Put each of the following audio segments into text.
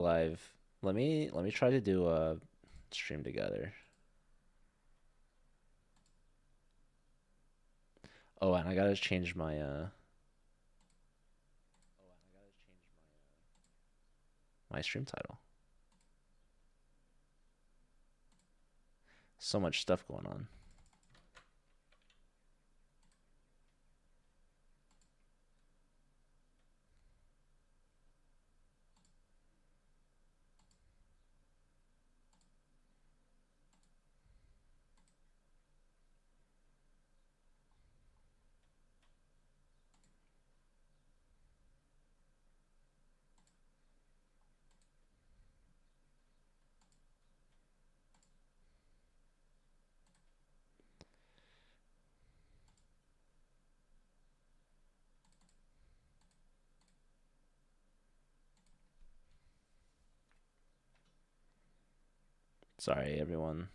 Live. Let me try to do a stream together. Oh, and I gotta change my stream title. So much stuff going on. Sorry, everyone.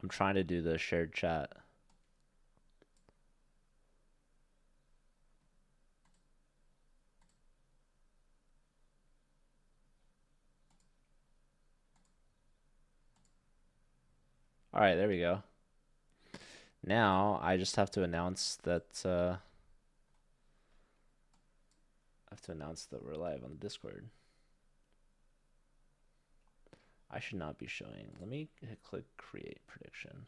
I'm trying to do the shared chat. All right, there we go. Now I just have to announce that we're live on the Discord. I should not be showing. Let me click create prediction.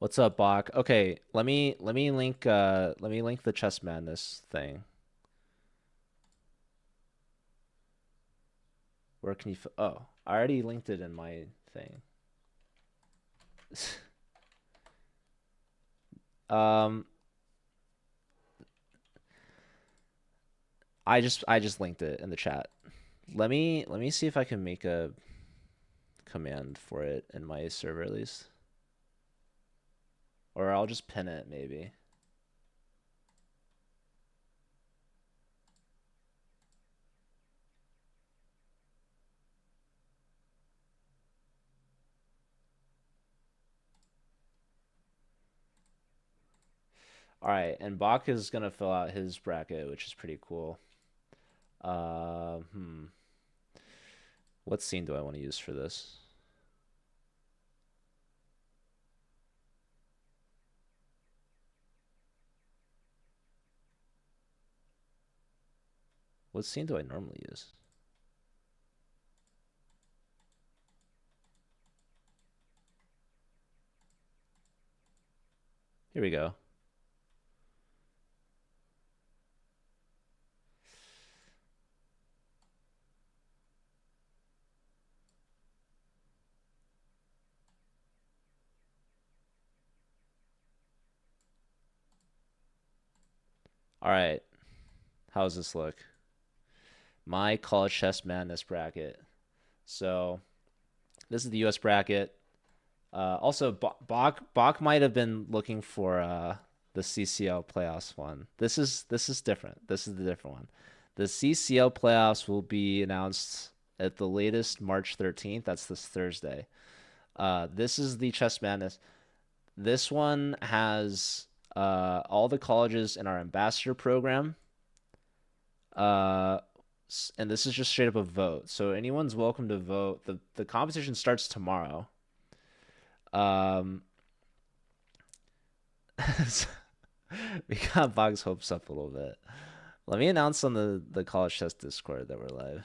What's up, Bach? Okay, let me link the Chess Madness thing. Where can you oh, I already linked it in my thing. um I just linked it in the chat. Let me see if I can make a command for it in my server at least. Or I'll just pin it maybe. All right, and Bach is gonna fill out his bracket, which is pretty cool. Uh, hmm. What scene do I want to use for this? What scene do I normally use? Here we go. All right. How does this look? My College Chess Madness bracket. So this is the U.S. bracket. Also, Bach might have been looking for the CCL playoffs one. This is different. This is the different one. The CCL playoffs will be announced at the latest March 13th. That's this Thursday. This is the Chess Madness. This one has all the colleges in our ambassador program. Uh, and this is just straight up a vote. So anyone's welcome to vote. The competition starts tomorrow. Um, we got Bog's hopes up a little bit. Let me announce on the College Chess Discord that we're live.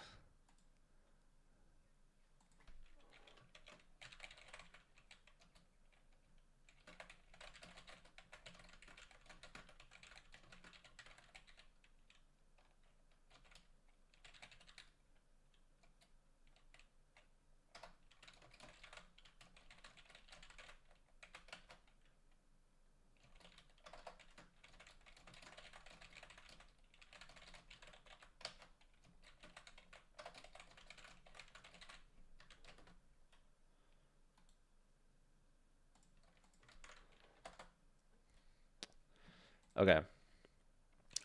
Okay.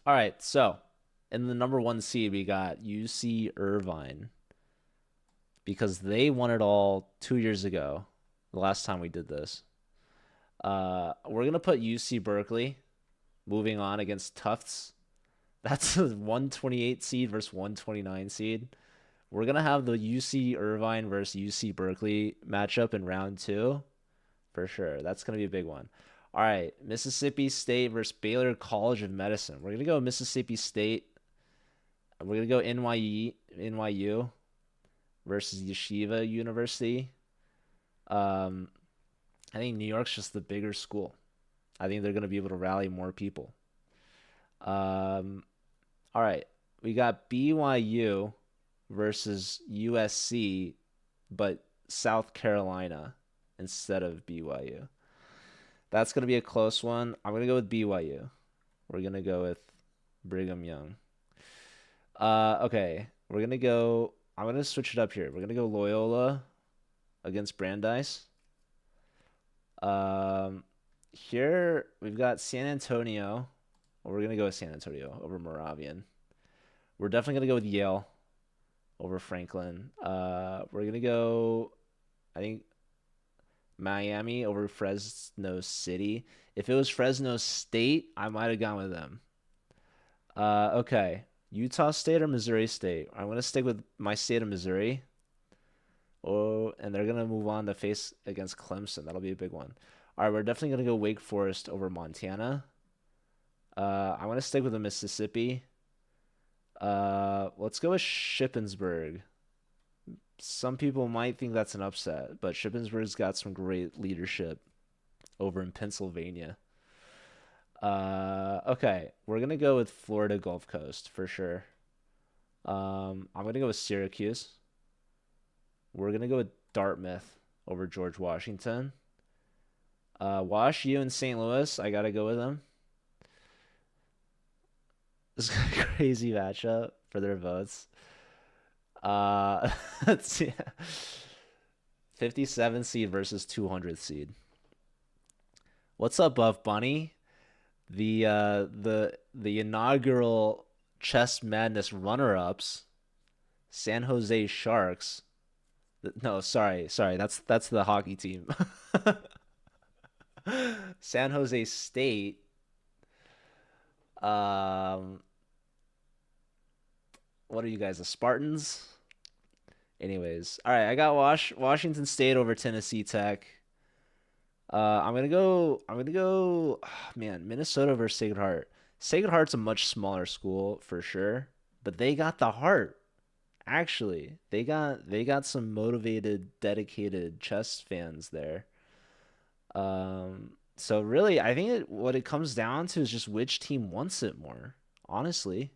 All right. So in the number one seed, we got UC Irvine because they won it all 2 years ago, the last time we did this. We're gonna put UC Berkeley moving on against Tufts. That's a 128 seed versus 129 seed. We're gonna have the UC Irvine versus UC Berkeley matchup in round two for sure. That's gonna be a big one. All right, Mississippi State versus Baylor College of Medicine. We're gonna go Mississippi State. We're gonna go NYU versus Yeshiva University. Um, I think New York's just the bigger school. I think they're gonna be able to rally more people. Um, all right, we got BYU versus USC, but South Carolina instead of BYU. That's going to be a close one. I'm going to go with BYU. We're going to go with Brigham Young. Okay. I'm going to switch it up here. We're going to go Loyola against Brandeis. Here we've got San Antonio. We're going to go with San Antonio over Moravian. We're definitely going to go with Yale over Franklin. We're going to go, I think, Miami over Fresno City. If it was Fresno State, I might have gone with them. Okay. Utah State or Missouri State? I'm going to stick with my state of Missouri. Oh, and they're going to move on to face against Clemson. That'll be a big one. All right, we're definitely going to go Wake Forest over Montana. I'm going to stick with the Mississippi. Let's go with Shippensburg. Some people might think that's an upset, but Shippensburg's got some great leadership over in Pennsylvania. Okay, we're gonna go with Florida Gulf Coast for sure. I'm gonna go with Syracuse. We're gonna go with Dartmouth over George Washington. Wash U and St. Louis, I gotta go with them. This is a crazy matchup for their votes. Let's see. 57 seed versus 200th seed. What's up, Buff Bunny? The inaugural Chess Madness runner-ups, San Jose Sharks. No, sorry. That's the hockey team. San Jose State. What are you guys, the Spartans? Anyways, all right, I got Washington State over Tennessee Tech. I'm gonna go. Man, Minnesota versus Sacred Heart. Sacred Heart's a much smaller school for sure, but they got the heart. Actually, they got some motivated, dedicated chess fans there. So really, I think what it comes down to is just which team wants it more, honestly.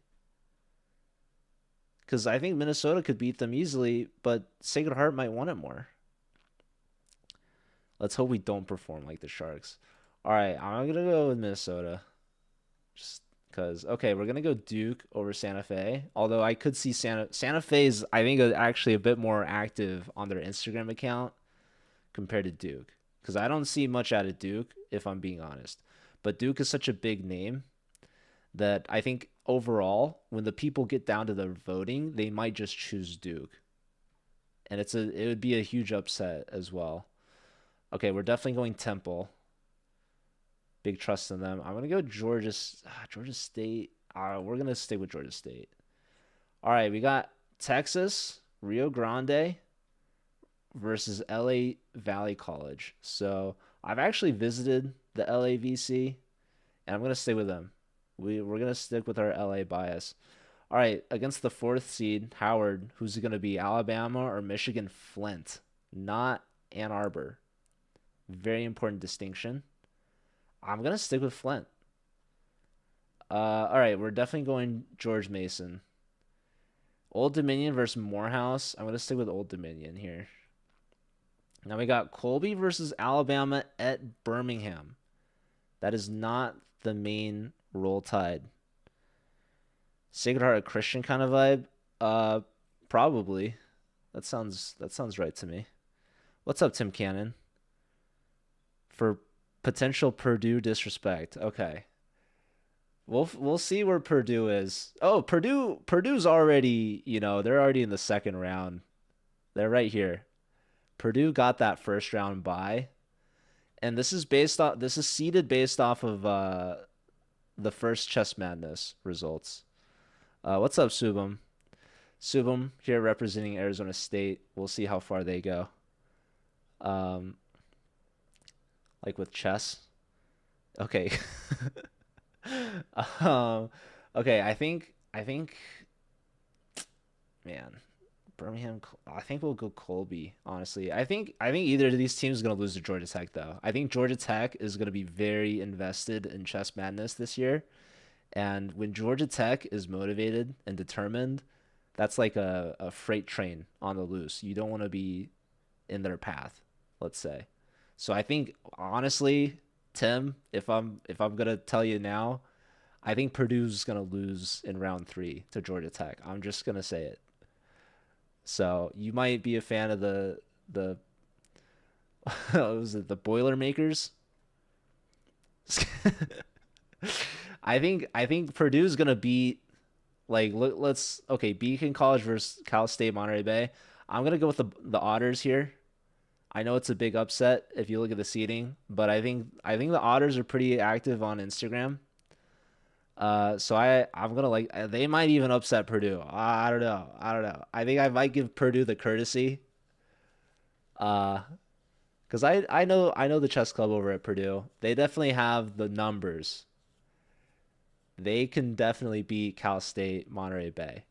Because I think Minnesota could beat them easily, but Sacred Heart might want it more. Let's hope we don't perform like the Sharks. All right, I'm gonna go with Minnesota, just because. Okay, we're gonna go Duke over Santa Fe. Although I could see Santa Fe's, I think, actually a bit more active on their Instagram account compared to Duke, because I don't see much out of Duke, if I'm being honest. But Duke is such a big name that I think overall, when the people get down to the voting, they might just choose Duke, and it would be a huge upset as well. Okay, we're definitely going Temple. Big trust in them. I'm gonna go Georgia State. We're gonna stay with Georgia State. All right, we got Texas, Rio Grande versus LA Valley College. So I've actually visited the LAVC, and I'm gonna stay with them. We're gonna stick with our LA bias. All right, against the fourth seed, Howard, who's it gonna be, Alabama or Michigan Flint, not Ann Arbor. Very important distinction. I'm gonna stick with Flint. All right, we're definitely going George Mason. Old Dominion versus Morehouse. I'm gonna stick with Old Dominion here. Now we got Colby versus Alabama at Birmingham. That is not the main Roll Tide. Sacred Heart a Christian kind of vibe? Probably. That sounds right to me. What's up, Tim Cannon? For potential Purdue disrespect. Okay. we'll see where Purdue is. Oh, Purdue's already, they're already in the second round. They're right here. Purdue got that first round bye, and this is seeded based off of the first Chess Madness results. What's up, Subham? Subham here representing Arizona State. We'll see how far they go. Um, like with chess. Okay. um, okay. I think, man, Birmingham. I think we'll go Colby. Honestly, I think either of these teams is gonna lose to Georgia Tech though. I think Georgia Tech is gonna be very invested in Chess Madness this year, and when Georgia Tech is motivated and determined, that's like a freight train on the loose. You don't want to be in their path, let's say. So I think honestly, Tim, if I'm gonna tell you now, I think Purdue's gonna lose in round three to Georgia Tech. I'm just gonna say it. So you might be a fan of the what was it, the Boilermakers? I think Purdue's gonna beat like let's okay, Beacon College versus Cal State Monterey Bay. I'm gonna go with the Otters here. I know it's a big upset if you look at the seating, but I think the Otters are pretty active on Instagram. So I'm gonna like they might even upset Purdue. I don't know. I don't know. I think I might give Purdue the courtesy. Uh, because I know the chess club over at Purdue. They definitely have the numbers. They can definitely beat Cal State, Monterey Bay.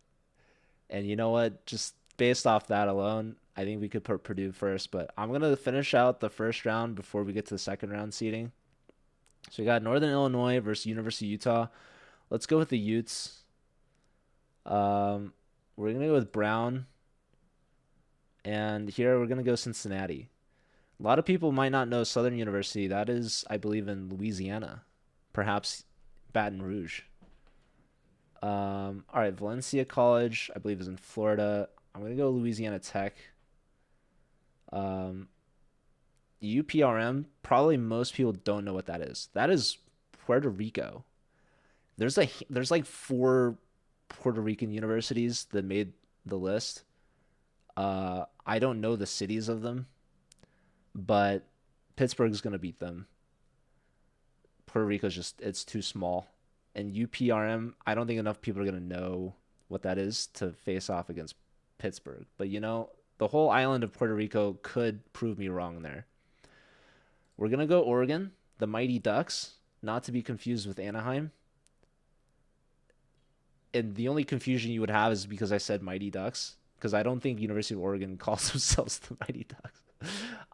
And you know what? Just based off that alone, I think we could put Purdue first. But I'm gonna finish out the first round before we get to the second round seeding. So we got Northern Illinois versus University of Utah. Let's go with the Utes. Um, we're gonna go with Brown, and here we're gonna go Cincinnati. A lot of people might not know Southern University. That is, I believe, in Louisiana, perhaps Baton Rouge. All right, Valencia College, I believe, is in Florida. I'm gonna go Louisiana Tech. Um, UPRM, probably most people don't know what that is. That is Puerto Rico. There's like four Puerto Rican universities that made the list. I don't know the cities of them, but Pittsburgh's gonna beat them. Puerto Rico's just it's too small. And UPRM, I don't think enough people are gonna know what that is to face off against Pittsburgh. But the whole island of Puerto Rico could prove me wrong there. We're gonna go Oregon, the Mighty Ducks, not to be confused with Anaheim. And the only confusion you would have is because I said Mighty Ducks, because I don't think University of Oregon calls themselves the Mighty Ducks.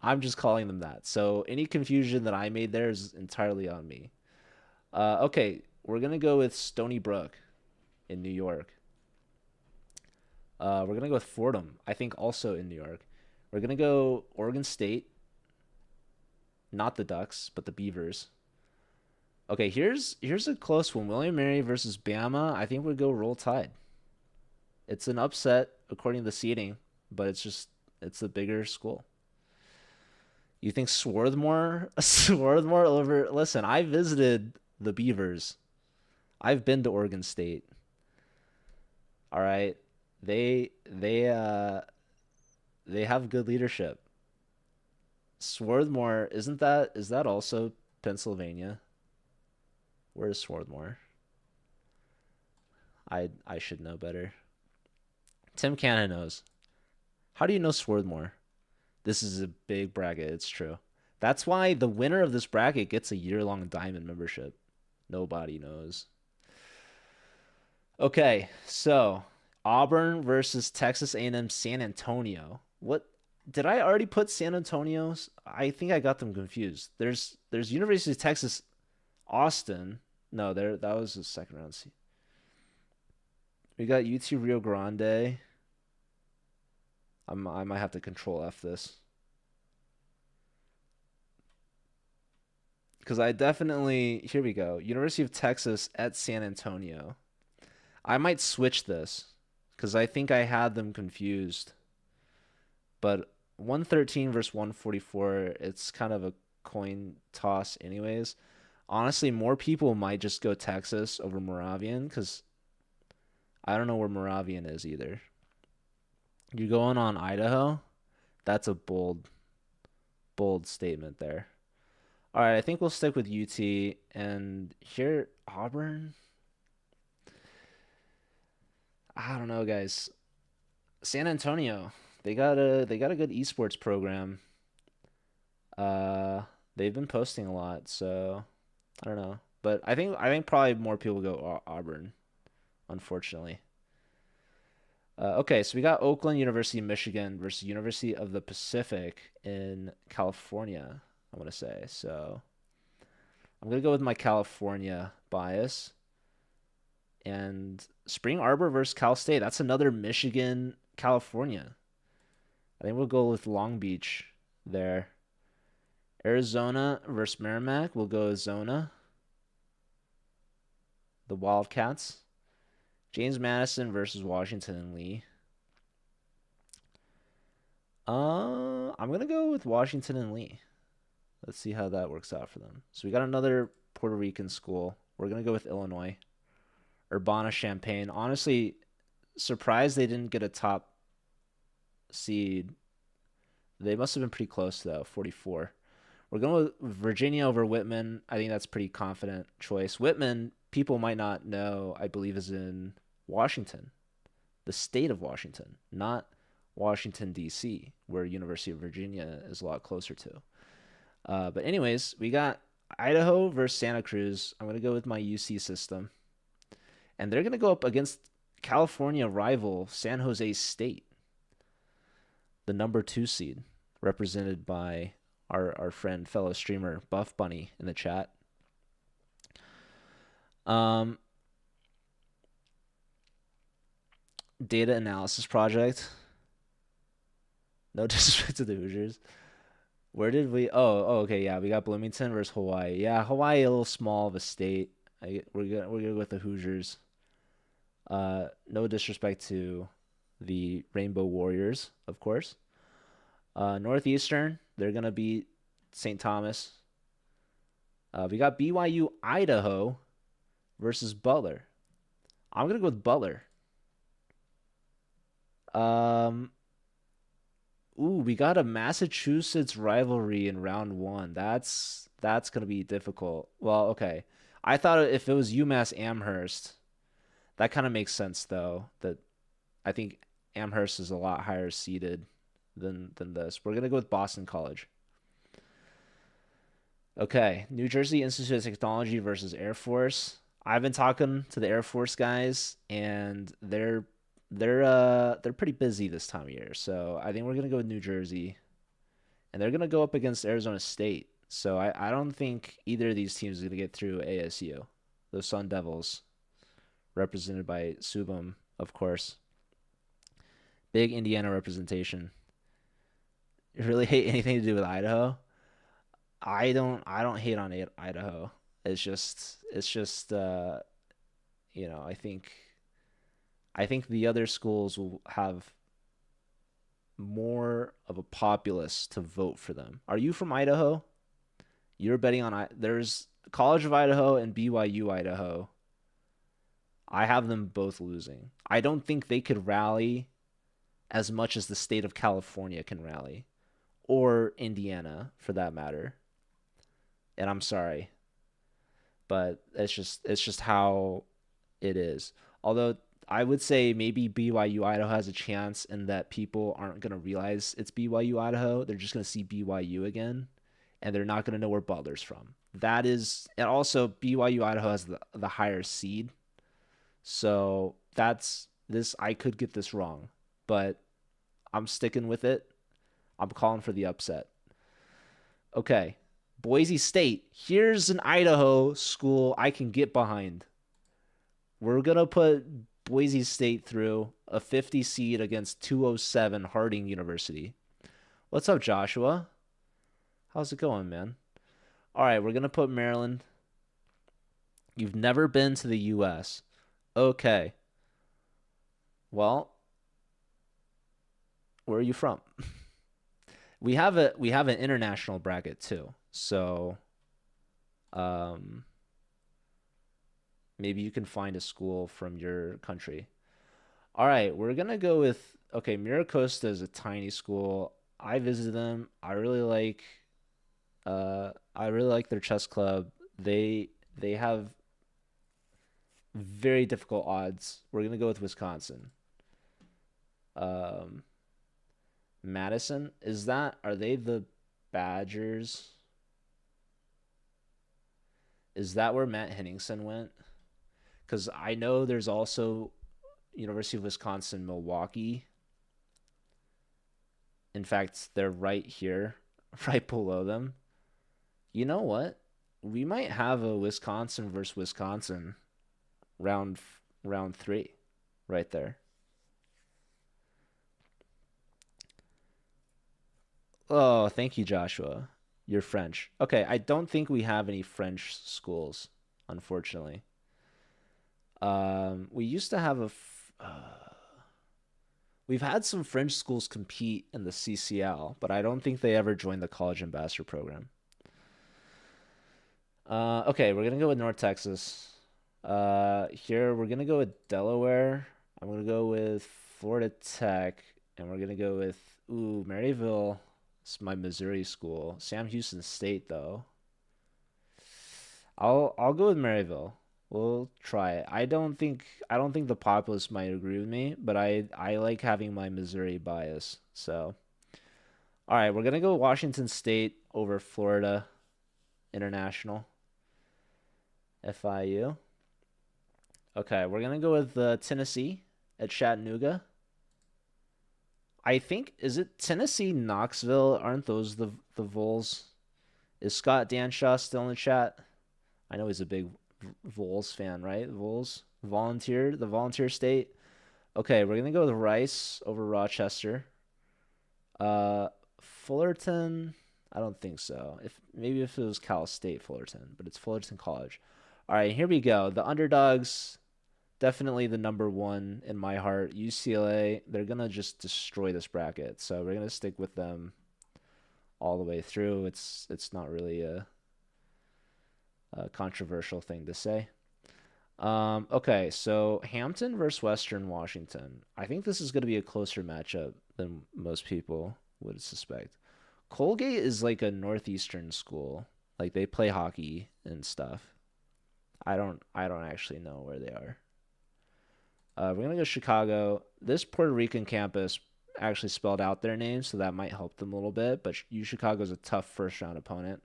I'm just calling them that. So any confusion that I made there is entirely on me. Okay, we're gonna go with Stony Brook in New York. We're gonna go with Fordham, I think also in New York. We're gonna go Oregon State, not the Ducks, but the Beavers. Okay, here's a close one. William Mary versus Bama. I think we'd go Roll Tide. It's an upset according to the seeding, but it's the bigger school. You think Swarthmore Swarthmore over listen, I visited the Beavers. I've been to Oregon State. All right. They have good leadership. Swarthmore, is that also Pennsylvania? Where is Swarthmore? I should know better. Tim Cannon knows. How do you know Swarthmore? This is a big bracket. It's true. That's why the winner of this bracket gets a year-long diamond membership. Nobody knows. Okay, so Auburn versus Texas A&M San Antonio. What did I already put San Antonio's? I think I got them confused. There's University of Texas Austin. No, there that was the second round. We got UT Rio Grande. I might have to control F this because I definitely here we go. University of Texas at San Antonio. I might switch this because I think I had them confused. But 113 versus 144, it's kind of a coin toss anyways. Honestly, more people might just go Texas over Moravian because I don't know where Moravian is either. You going on Idaho? That's a bold statement there. All right, I think we'll stick with UT and here Auburn. I don't know, guys. San Antonio, they got a good esports program. Uh, they've been posting a lot, so I don't know. But I think probably more people go Auburn, unfortunately. Okay, so we got Oakland, University of Michigan versus University of the Pacific in California, I want to say. So I'm gonna go with my California bias. And Spring Arbor versus Cal State. That's another Michigan, California. I think we'll go with Long Beach there. Arizona versus Merrimack. We'll go with Zona. The Wildcats. James Madison versus Washington and Lee. I'm gonna go with Washington and Lee. Let's see how that works out for them. So we got another Puerto Rican school. We're gonna go with Illinois. Urbana-Champaign. Honestly, surprised they didn't get a top seed. They must have been pretty close though, 44. We're going with Virginia over Whitman. I think that's a pretty confident choice. Whitman, people might not know, I believe is in Washington, the state of Washington, not Washington D.C., where University of Virginia is a lot closer to. But anyways, we got Idaho versus Santa Cruz. I'm going to go with my UC system. And they're going to go up against California rival San Jose State, the number 2 seed, represented by our friend, fellow streamer, Buff Bunny in the chat. Data analysis project. No disrespect to the Hoosiers. Where did we? Okay, yeah, we got Bloomington versus Hawaii. Yeah, Hawaii a little small of a state. We're gonna go with the Hoosiers. No disrespect to the Rainbow Warriors, of course. Northeastern, they're gonna beat St. Thomas. We got BYU Idaho versus Butler. I'm gonna go with Butler. We got a Massachusetts rivalry in round 1. That's gonna be difficult. Well, okay. I thought if it was UMass Amherst, that kind of makes sense though. That I think Amherst is a lot higher seeded than this. We're gonna go with Boston College. Okay, New Jersey Institute of Technology versus Air Force. I've been talking to the Air Force guys, and they're pretty busy this time of year. So I think we're gonna go with New Jersey, and they're gonna go up against Arizona State. So I don't think either of these teams is gonna get through ASU. Those Sun Devils, represented by Subam, of course. Big Indiana representation. You really hate anything to do with Idaho? I don't hate on Idaho. It's just I think the other schools will have more of a populace to vote for them. Are you from Idaho? You're betting on there's College of Idaho and BYU Idaho. I have them both losing. I don't think they could rally as much as the state of California can rally, or Indiana for that matter. And I'm sorry, but it's just how it is. Although I would say maybe BYU Idaho has a chance in that people aren't going to realize it's BYU Idaho. They're just going to see BYU again, and they're not going to know where Butler's from. That is, and also BYU Idaho has the higher seed. So that's this. I could get this wrong, but I'm sticking with it. I'm calling for the upset. Okay. Boise State. Here's an Idaho school I can get behind. We're going to put Boise State through a 50 seed against 207 Harding University. What's up, Joshua? How's it going, man? All right, we're going to put Maryland. You've never been to the U.S. Okay. Well, where are you from? We have an international bracket too. So Um, maybe you can find a school from your country. All right, we're gonna go with okay. Miracosta is a tiny school. I visited them. I really like their chess club. They have very difficult odds. We're gonna go with Wisconsin. Um, Madison, is that are they the Badgers? Is that where Matt Henningsen went? Because I know there's also University of Wisconsin Milwaukee. In fact, they're right here, right below them. You know what? We might have a Wisconsin versus Wisconsin round round 3 right there. Oh, thank you, Joshua. You're French. Okay, I don't think we have any French schools, unfortunately. We used to have we've had some French schools compete in the CCL, but I don't think they ever joined the college ambassador program. Okay, we're gonna go with North Texas. Here we're gonna go with Delaware. I'm gonna go with Florida Tech, and we're gonna go with Maryville. It's my Missouri school. Sam Houston State, though. I'll go with Maryville. We'll try it. I don't think the populace might agree with me, but I like having my Missouri bias. So, all right, we're gonna go Washington State over Florida International, FIU. Okay, we're gonna go with Tennessee at Chattanooga. I think is it Tennessee Knoxville? Aren't those the Vols? Is Scott Danshaw still in the chat? I know he's a big Vols fan, right? Vols the volunteer state. Okay, we're gonna go with Rice over Rochester. Fullerton. I don't think so. If it was Cal State Fullerton, but it's Fullerton College. All right, here we go. The underdogs, definitely the number one in my heart. UCLA. They're gonna just destroy this bracket, so we're gonna stick with them all the way through. It's not really a controversial thing to say. Okay, so Hampton versus Western Washington. I think this is going to be a closer matchup than most people would suspect. Colgate is like a northeastern school. Like they play hockey and stuff. I don't actually know where they are. We're gonna go Chicago. This Puerto Rican campus actually spelled out their name, so that might help them a little bit. But U Chicago's a tough first round opponent.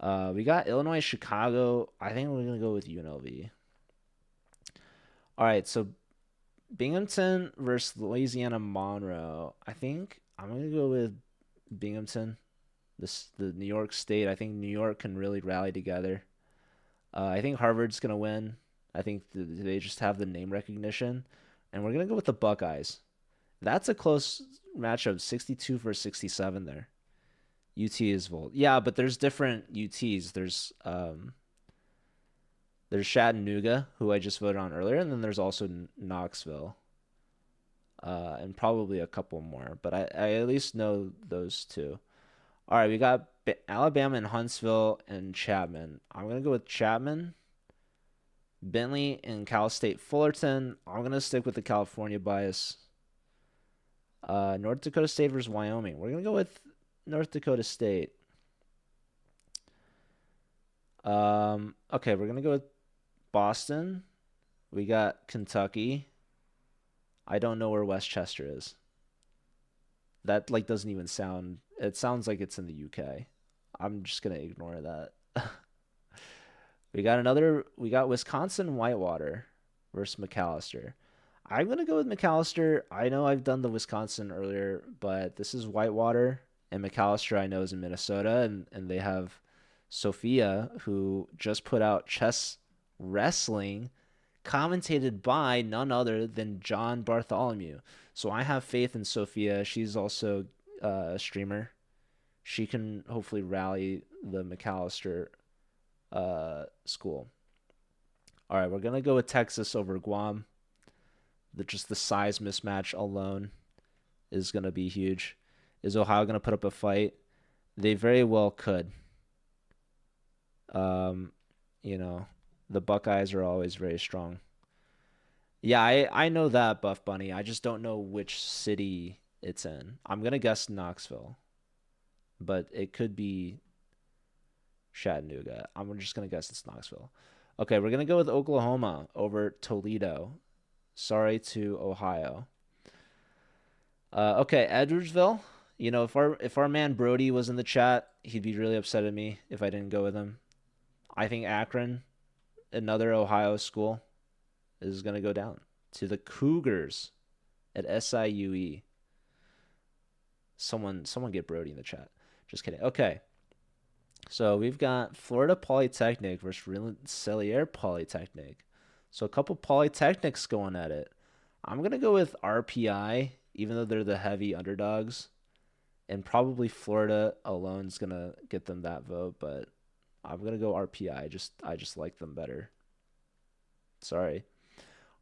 We got Illinois, Chicago. I think we're gonna go with UNLV. All right, so Binghamton versus Louisiana Monroe. I think I'm gonna go with Binghamton. The New York State. I think New York can really rally together. I think Harvard's gonna win. I think they just have the name recognition, and we're gonna go with the Buckeyes. That's a close matchup, 62 versus 67 there. UT is Volt. Yeah, but there's different UTs. There's Chattanooga, who I just voted on earlier, and then there's also Knoxville, and probably a couple more. But I at least know those two. All right, we got Alabama and Huntsville and Chapman. I'm gonna go with Chapman. Bentley and Cal State Fullerton. I'm gonna stick with the California bias. North Dakota State versus Wyoming. We're gonna go with North Dakota State. Okay, we're gonna go with Boston. We got Kentucky. I don't know where Westchester is. That like doesn't even sound. It sounds like it's in the UK. I'm just gonna ignore that. We got Wisconsin Whitewater versus Macalester. I'm gonna go with Macalester. I know I've done the Wisconsin earlier, but this is Whitewater and Macalester I know is in Minnesota, and they have Sophia, who just put out chess wrestling, commentated by none other than John Bartholomew. So I have faith in Sophia. She's also a streamer. She can hopefully rally the Macalester school. All right, we're gonna go with Texas over Guam. Just the size mismatch alone is gonna be huge. Is Ohio gonna put up a fight? They very well could. Um, you know, the Buckeyes are always very strong. Yeah, I know that, Buff Bunny. I just don't know which city it's in. I'm gonna guess Knoxville, but it could be Chattanooga. I'm just gonna guess it's Knoxville. Okay, we're gonna go with Oklahoma over Toledo. Sorry to Ohio. Okay, Edwardsville. You know, if our man Brody was in the chat, he'd be really upset at me if I didn't go with him. I think Akron, another Ohio school, is gonna go down to the Cougars at SIUE. Someone get Brody in the chat. Just kidding. Okay. So we've got Florida Polytechnic versus Rensselaer Polytechnic. So a couple polytechnics going at it. I'm gonna go with RPI, even though they're the heavy underdogs, and probably Florida alone is gonna get them that vote. But I'm gonna go RPI. I just like them better. Sorry.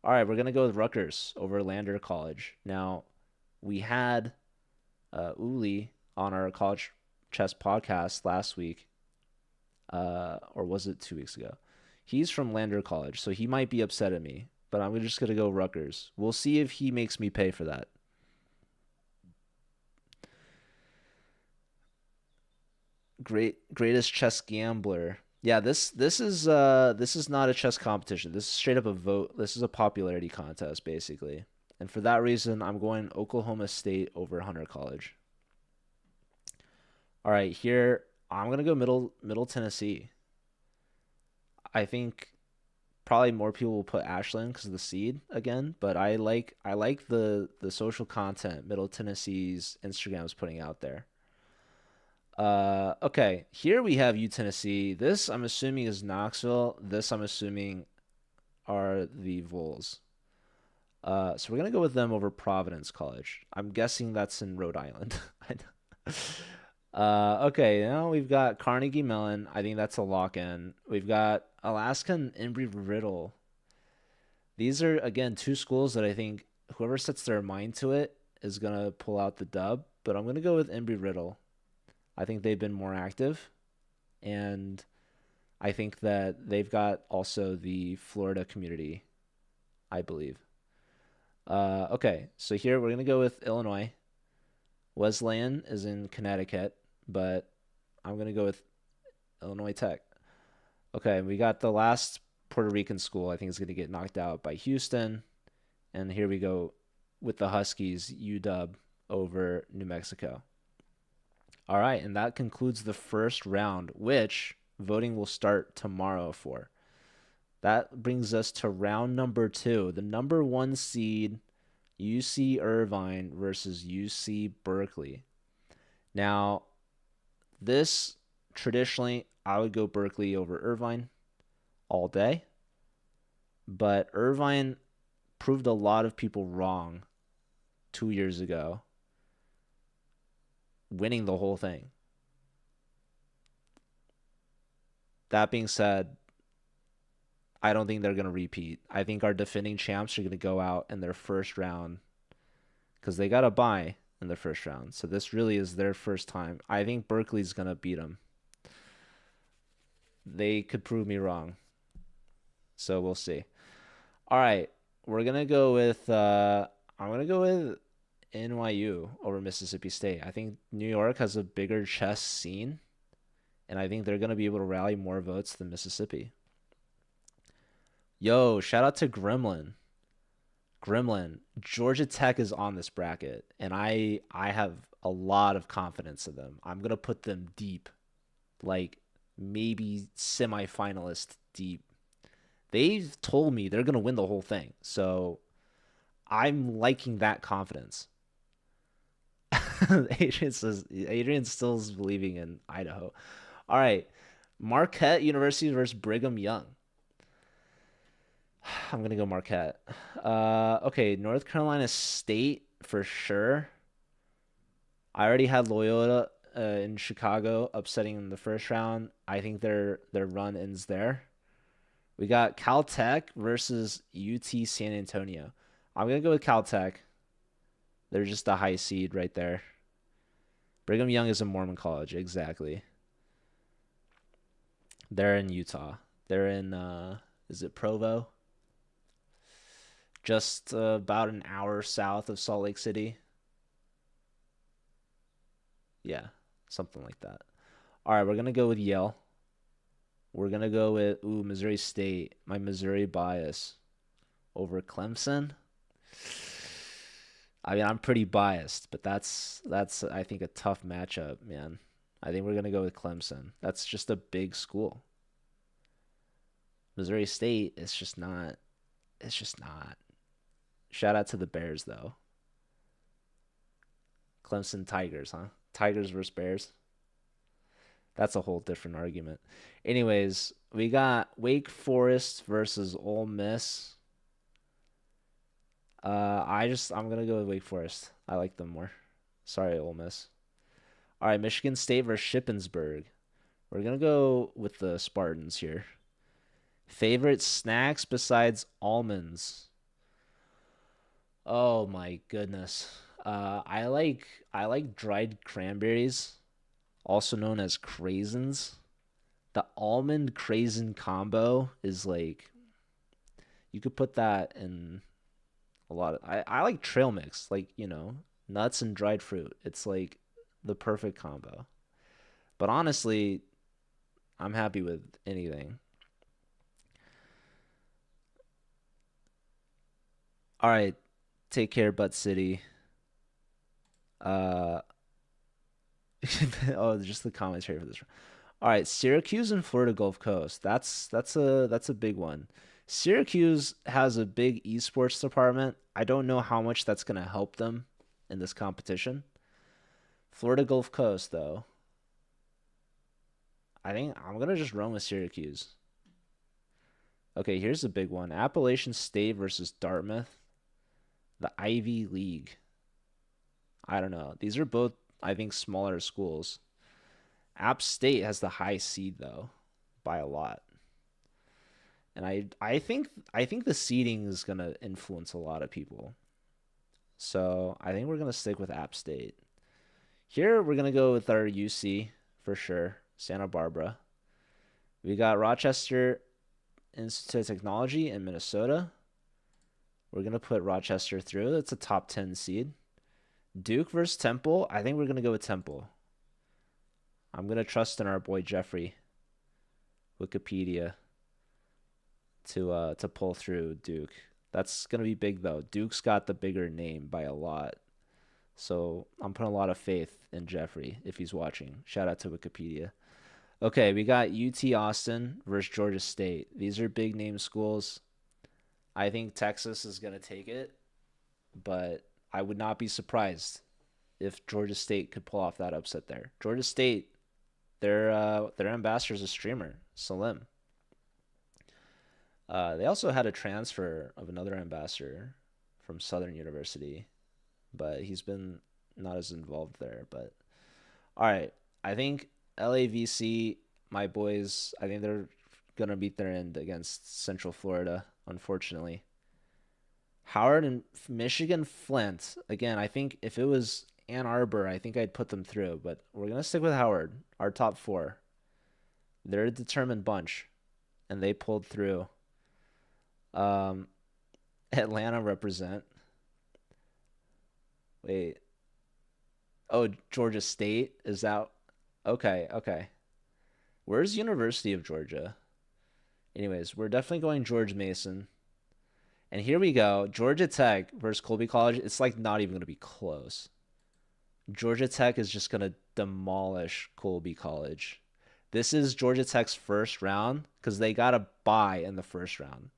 All right, we're gonna go with Rutgers over Lander College. Now, we had Uli on our college chess podcast last week, or was it 2 weeks ago? He's from Lander College, so he might be upset at me, but I'm just gonna go Rutgers. We'll see if he makes me pay for that. Greatest chess gambler. Yeah, this is not a chess competition. This is straight up a vote. This is a popularity contest, basically. And for that reason, I'm going Oklahoma State over Hunter College. All right, here I'm gonna go Middle Tennessee. I think probably more people will put Ashland because of the seed again, but I like the social content Middle Tennessee's Instagram is putting out there. Okay, here we have U Tennessee. This I'm assuming is Knoxville. This I'm assuming are the Vols. So we're gonna go with them over Providence College. I'm guessing that's in Rhode Island. Okay, now we've got Carnegie Mellon. I think that's a lock in. We've got Alaska and Embry-Riddle. These are again two schools that I think whoever sets their mind to it is gonna pull out the dub. But I'm gonna go with Embry-Riddle. I think they've been more active, and I think that they've got also the Florida community, I believe. Okay, so here we're gonna go with Illinois. Wesleyan is in Connecticut, but I'm gonna go with Illinois Tech. Okay, we got the last Puerto Rican school. I think is gonna get knocked out by Houston, and here we go with the Huskies, UW over New Mexico. All right, and that concludes the first round, which voting will start tomorrow for. That brings us to round number two. The number one seed, UC Irvine versus UC Berkeley. Now, this traditionally, I would go Berkeley over Irvine all day, but Irvine proved a lot of people wrong 2 years ago, winning the whole thing. That being said, I don't think they're going to repeat. I think our defending champs are going to go out in their first round because they got a bye in the first round. So this really is their first time. I think Berkeley's going to beat them. They could prove me wrong. So we'll see. All right. We're going to go with I'm going to go with NYU over Mississippi State. I think New York has a bigger chess scene, and I think they're going to be able to rally more votes than Mississippi. Yo, shout out to Gremlin. Gremlin, Georgia Tech is on this bracket, and I have a lot of confidence in them. I'm gonna put them deep, like maybe semifinalist deep. They've told me they're gonna win the whole thing, so I'm liking that confidence. Adrian still is believing in Idaho. All right, Marquette University versus Brigham Young. I'm gonna go Marquette. Okay, North Carolina State for sure. I already had Loyola in Chicago upsetting in the first round. I think their run ends there. We got Caltech versus UT San Antonio. I'm gonna go with Caltech. They're just a high seed right there. Brigham Young is a Mormon college, exactly. They're in Utah. They're in is it Provo? Just about an hour south of Salt Lake City. Yeah, something like that. All right, we're gonna go with Yale. We're gonna go with Missouri State. My Missouri bias over Clemson. I mean, I'm pretty biased, but that's I think a tough matchup, man. I think we're gonna go with Clemson. That's just a big school. Missouri State is just not. It's just not. Shout out to the Bears though. Clemson Tigers, huh? Tigers versus Bears. That's a whole different argument. Anyways, we got Wake Forest versus Ole Miss. I'm gonna go with Wake Forest. I like them more. Sorry, Ole Miss. All right, Michigan State versus Shippensburg. We're gonna go with the Spartans here. Favorite snacks besides almonds? Oh my goodness. I like dried cranberries, also known as craisins. The almond craisin combo is like you could put that in a lot of I like trail mix, like, nuts and dried fruit. It's like the perfect combo. But honestly, I'm happy with anything. All right, take care, Butt City. Uh oh, just the commentary for this. All right, Syracuse and Florida Gulf Coast. That's a big one. Syracuse has a big esports department. I don't know how much that's gonna help them in this competition. Florida Gulf Coast, though, I think I'm gonna just run with Syracuse. Okay, here's a big one: Appalachian State versus Dartmouth, the Ivy League. I don't know. These are both, I think, smaller schools. App State has the high seed though, by a lot. And I think the seeding is gonna influence a lot of people. So I think we're gonna stick with App State. Here we're gonna go with our UC for sure, Santa Barbara. We got Rochester Institute of Technology in Minnesota. We're gonna put Rochester through. That's a top 10 seed. Duke versus Temple. I think we're gonna go with Temple. I'm gonna trust in our boy Jeffrey, Wikipedia, to pull through Duke. That's gonna be big though. Duke's got the bigger name by a lot. So I'm putting a lot of faith in Jeffrey if he's watching. Shout out to Wikipedia. Okay, we got UT Austin versus Georgia State. These are big name schools. I think Texas is gonna take it, but I would not be surprised if Georgia State could pull off that upset there. Georgia State, their ambassador is a streamer, Salim. They also had a transfer of another ambassador from Southern University, but he's been not as involved there. But all right, I think LAVC, my boys, I think they're gonna beat their end against Central Florida, unfortunately. Howard and Michigan Flint. Again, I think if it was Ann Arbor, I think I'd put them through, but we're gonna stick with Howard, our top four. They're a determined bunch, and they pulled through. Um, Atlanta represent. Wait. Oh, Georgia State is out. Okay, okay. Where's University of Georgia? Anyways, we're definitely going George Mason. And here we go. Georgia Tech versus Colby College. It's like not even going to be close. Georgia Tech is just going to demolish Colby College. This is Georgia Tech's first round because they got a bye in the first round.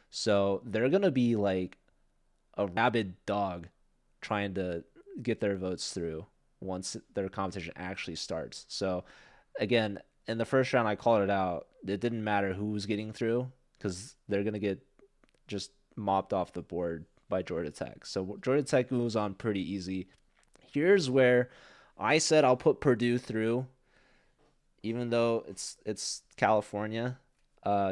So they're going to be like a rabid dog trying to get their votes through once their competition actually starts. So again, in the first round, I called it out. It didn't matter who was getting through because they're going to get just mopped off the board by Georgia Tech. So Georgia Tech moves on pretty easy. Here's where I said I'll put Purdue through, even though it's California,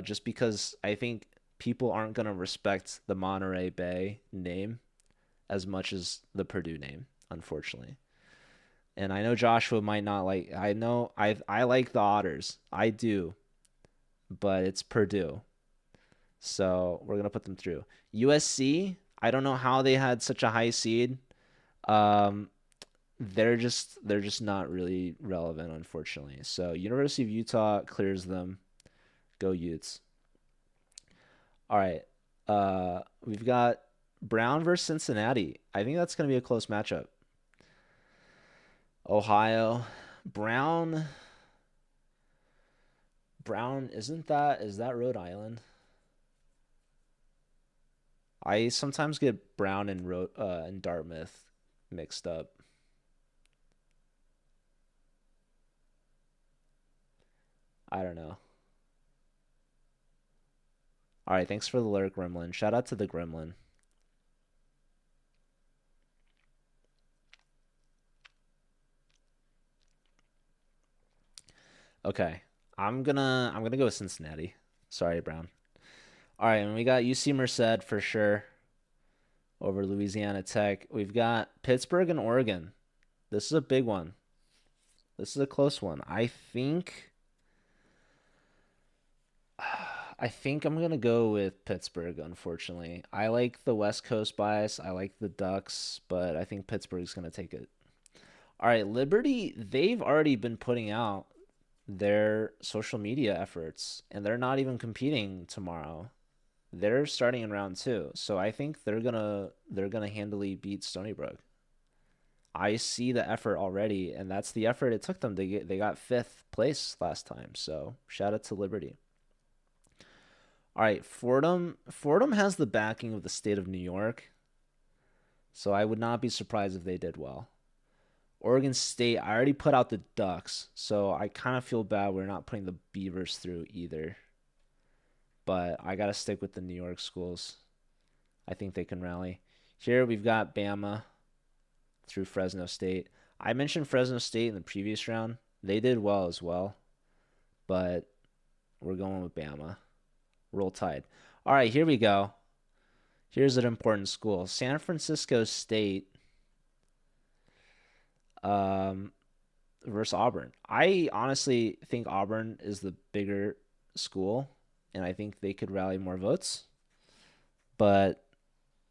just because I think people aren't gonna respect the Monterey Bay name as much as the Purdue name, unfortunately. And I know Joshua might not like. I know I like the Otters. I do, but it's Purdue. So we're gonna put them through. USC, I don't know how they had such a high seed. Um, they're just not really relevant, unfortunately. So University of Utah clears them. Go Utes. All right. We've got Brown versus Cincinnati. I think that's gonna be a close matchup. Ohio, Brown. Brown, is that Rhode Island? I sometimes get Brown and Dartmouth mixed up. I don't know. All right, thanks for the lyric, Gremlin. Shout out to the Gremlin. Okay, I'm gonna go with Cincinnati. Sorry, Brown. All right, and we got UC Merced for sure over Louisiana Tech. We've got Pittsburgh and Oregon. This is a big one. This is a close one. I think I'm gonna go with Pittsburgh, unfortunately. I like the West Coast bias. I like the Ducks, but I think Pittsburgh's gonna take it. All right, Liberty, they've already been putting out their social media efforts, and they're not even competing tomorrow. They're starting in round two, so I think they're gonna handily beat Stony Brook. I see the effort already, and that's the effort it took them to get. They got fifth place last time, so shout out to Liberty. All right, Fordham. Fordham has the backing of the state of New York, so I would not be surprised if they did well. Oregon State, I already put out the Ducks, so I kind of feel bad we're not putting the Beavers through either. But I got to stick with the New York schools. I think they can rally. Here we've got Bama through Fresno State. I mentioned Fresno State in the previous round. They did well as well, but we're going with Bama. Roll Tide. All right, here we go. Here's an important school. San Francisco State um, versus Auburn. I honestly think Auburn is the bigger school, and I think they could rally more votes. But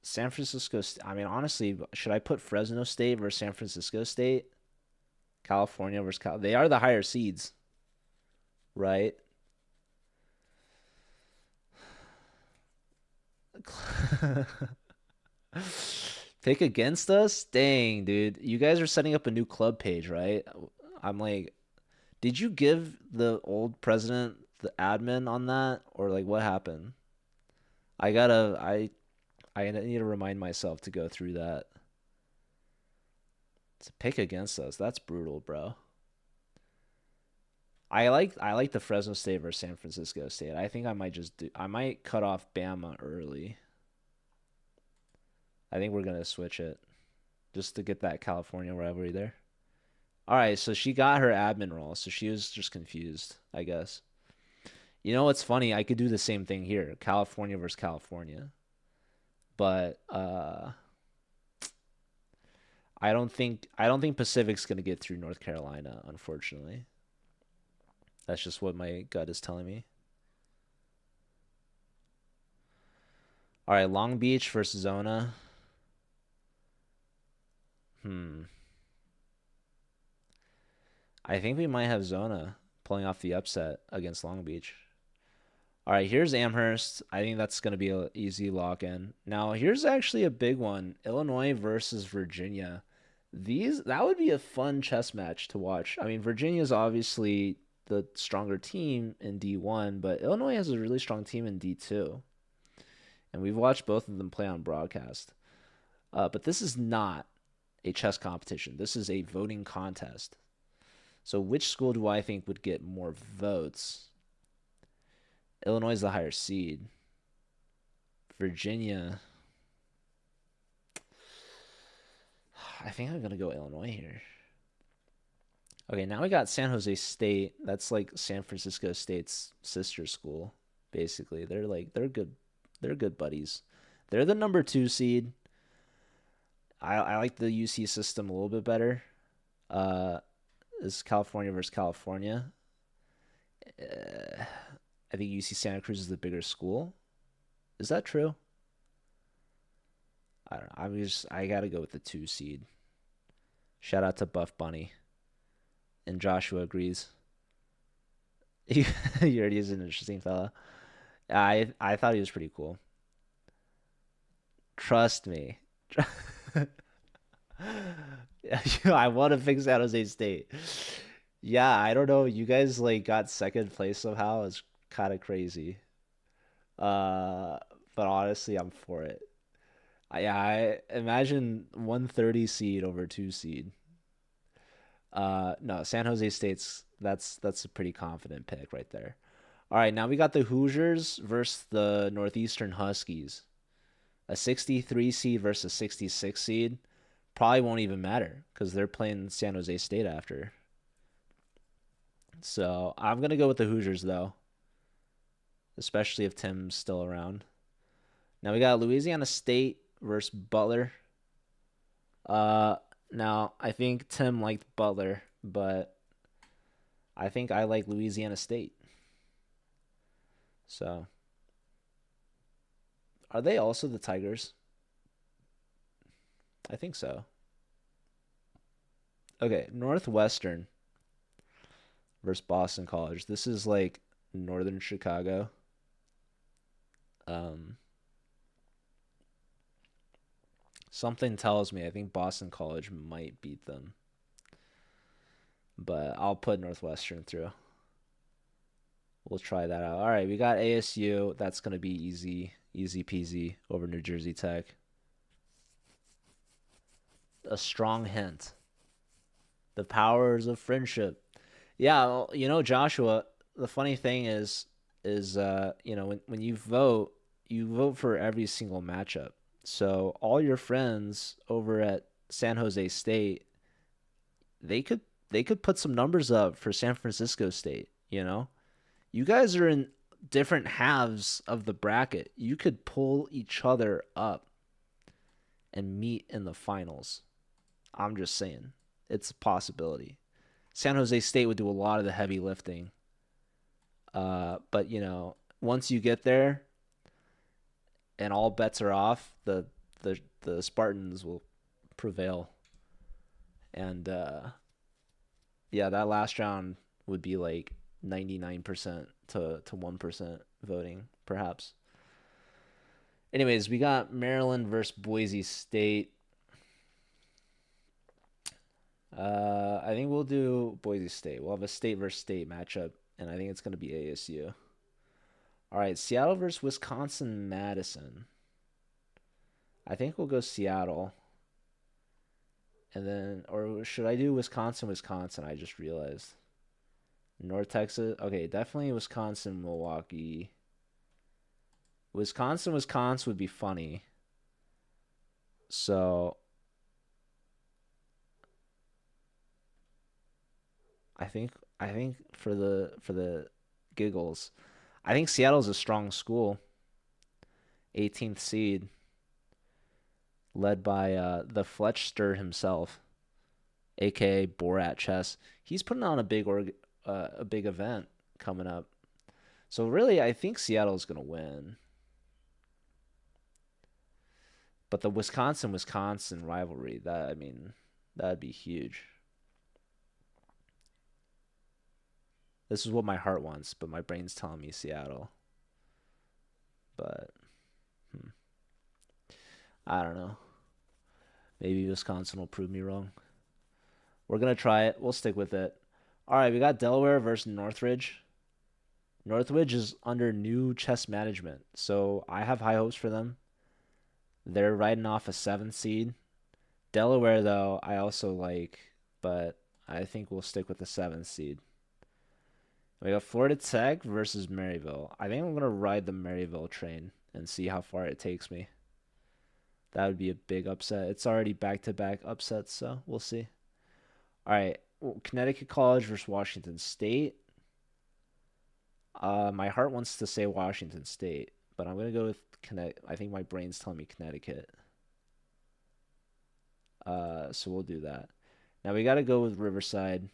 San Francisco, I mean, honestly, should I put Fresno State versus San Francisco State? California versus Cal. They are the higher seeds, right? Pick against us? Dang, dude. You guys are setting up a new club page, right? I'm like, did you give the old president the admin on that? Or like what happened? I need to remind myself to go through that. To pick against us. That's brutal, bro. I like the Fresno State versus San Francisco State. I think I might cut off Bama early. I think we're gonna switch it just to get that California rivalry there. All right, so she got her admin role, so she was just confused, I guess. You know what's funny? I could do the same thing here, California versus California, but I don't think Pacific's gonna get through North Carolina, unfortunately. That's just what my gut is telling me. All right, Long Beach versus Zona. Hmm. I think we might have Zona pulling off the upset against Long Beach. All right, here's Amherst. I think that's going to be an easy lock in. Now, here's actually a big one. Illinois versus Virginia. That would be a fun chess match to watch. I mean, Virginia is obviously the stronger team in D1, but Illinois has a really strong team in D2. And we've watched both of them play on broadcast. But this is not a chess competition. This is a voting contest. So which school do I think would get more votes? Illinois is the higher seed. Virginia. I think I'm going to go Illinois here. Okay, now we got San Jose State. That's like San Francisco State's sister school, basically. They're good buddies. They're the number 2 seed. I like the UC system a little bit better. Uh, is California versus California. Uh, I think UC Santa Cruz is the bigger school. Is that true? I don't know. I gotta go with the 2 seed. Shout out to Buff Bunny. And Joshua agrees. He already is an interesting fella. I thought he was pretty cool. Trust me. I want to fix San Jose State. Yeah, I don't know. You guys like got second place somehow. It's kind of crazy. Uh, but honestly, I'm for it. I imagine 130 seed over 2 seed. No, San Jose State's that's a pretty confident pick right there. All right, now we got the Hoosiers versus the Northeastern Huskies. A 63 seed versus a 66 seed probably won't even matter because they're playing San Jose State after. So I'm gonna go with the Hoosiers though, especially if Tim's still around. Now we got Louisiana State versus Butler. Uh, Now I think Tim liked Butler, but I think I like Louisiana State. So are they also the Tigers? I think so. Okay, Northwestern versus Boston College. This is like northern Chicago. Um, Something tells me I think Boston College might beat them, but I'll put Northwestern through. We'll try that out. All right, we got ASU. That's gonna be easy, easy peasy over New Jersey Tech. A strong hint. The powers of friendship. Yeah, well, Joshua, the funny thing is when you vote for every single matchup. So all your friends over at San Jose State, they could they could put some numbers up for San Francisco State, you know? You guys are in different halves of the bracket. You could pull each other up and meet in the finals. I'm just saying. It's a possibility. San Jose State would do a lot of the heavy lifting. But once you get there and all bets are off, the Spartans will prevail. And yeah, that last round would be like 99% to 1% voting, perhaps. Anyways, we got Maryland versus Boise State. I think we'll do Boise State. We'll have a state versus state matchup, and I think it's going to be ASU. All right, Seattle versus Wisconsin Madison. I think we'll go Seattle. And then, or should I do Wisconsin, Wisconsin? I just realized. North Texas. Okay, definitely Wisconsin, Milwaukee. Wisconsin, Wisconsin would be funny. So I think for the giggles, I think Seattle's a strong school. 18th seed, led by the Fletchster himself, aka Borat Chess. He's putting on a big event coming up. So really, I think Seattle's gonna win. But the Wisconsin rivalry, that'd be huge. This is what my heart wants, but my brain's telling me Seattle. But hmm, I don't know. Maybe Wisconsin will prove me wrong. We're gonna try it. We'll stick with it. All right, we got Delaware versus Northridge. Northridge is under new chess management, so I have high hopes for them. They're riding off a 7th seed. Delaware, though, I also like, but I think we'll stick with the 7th seed. We got Florida Tech versus Maryville. I think I'm going to ride the Maryville train and see how far it takes me. That would be a big upset. It's already back-to-back upsets, so we'll see. All right, Connecticut College versus Washington State. My heart wants to say Washington State, but I'm going to go with Connecticut. I think my brain's telling me Connecticut. So we'll do that. Now we got to go with Riverside.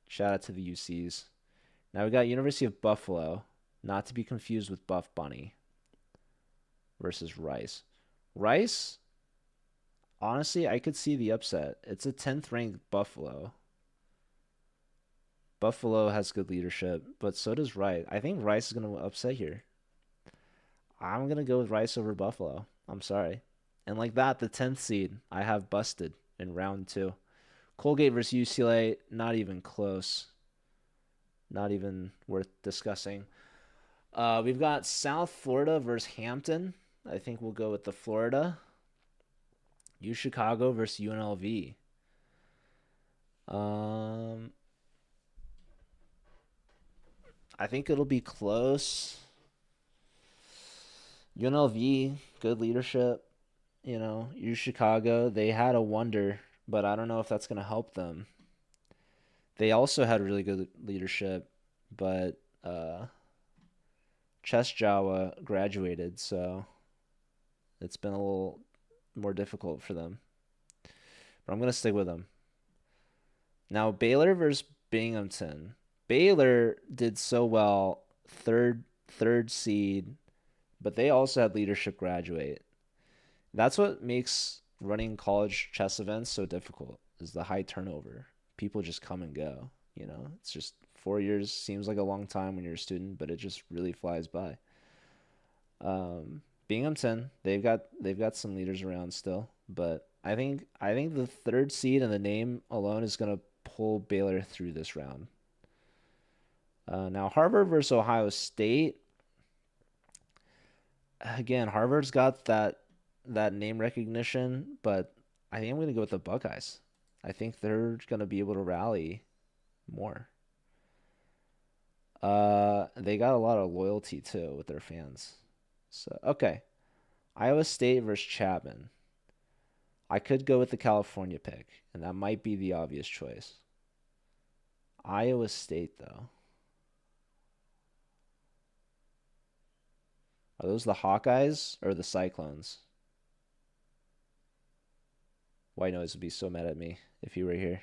Shout out to the UCs. Now we got University of Buffalo. Not to be confused with Buff Bunny versus Rice. Rice, honestly, I could see the upset. It's a 10th ranked Buffalo. Buffalo has good leadership, but so does Rice. I think Rice is going to upset here. I'm going to go with Rice over Buffalo. I'm sorry. And like that, the 10th seed, I have busted in round two. Colgate versus UCLA, not even close. Not even worth discussing. We've got South Florida versus Hampton. I think we'll go with the Florida. U Chicago versus UNLV. I think it'll be close. UNLV, good leadership. U Chicago, they had a wonder, but I don't know if that's going to help them. They also had really good leadership, but Chess Jawa graduated, so it's been a little more difficult for them. But I'm going to stick with them. Now, Baylor versus Binghamton. Baylor did so well, third seed, but they also had leadership graduate. That's what makes running college chess events so difficult, is the high turnover. People just come and go. It's just 4 years seems like a long time when you're a student, but it just really flies by. Binghamton, they've got some leaders around still, but I think the third seed and the name alone is gonna pull Baylor through this round. Now Harvard versus Ohio State. Again, Harvard's got that name recognition, but I think I'm gonna go with the Buckeyes. I think they're gonna be able to rally more. They got a lot of loyalty too with their fans. So okay, Iowa State versus Chapman. I could go with the California pick, and that might be the obvious choice. Iowa State, though. Are those the Hawkeyes or the Cyclones? White Noise would be so mad at me if he were here.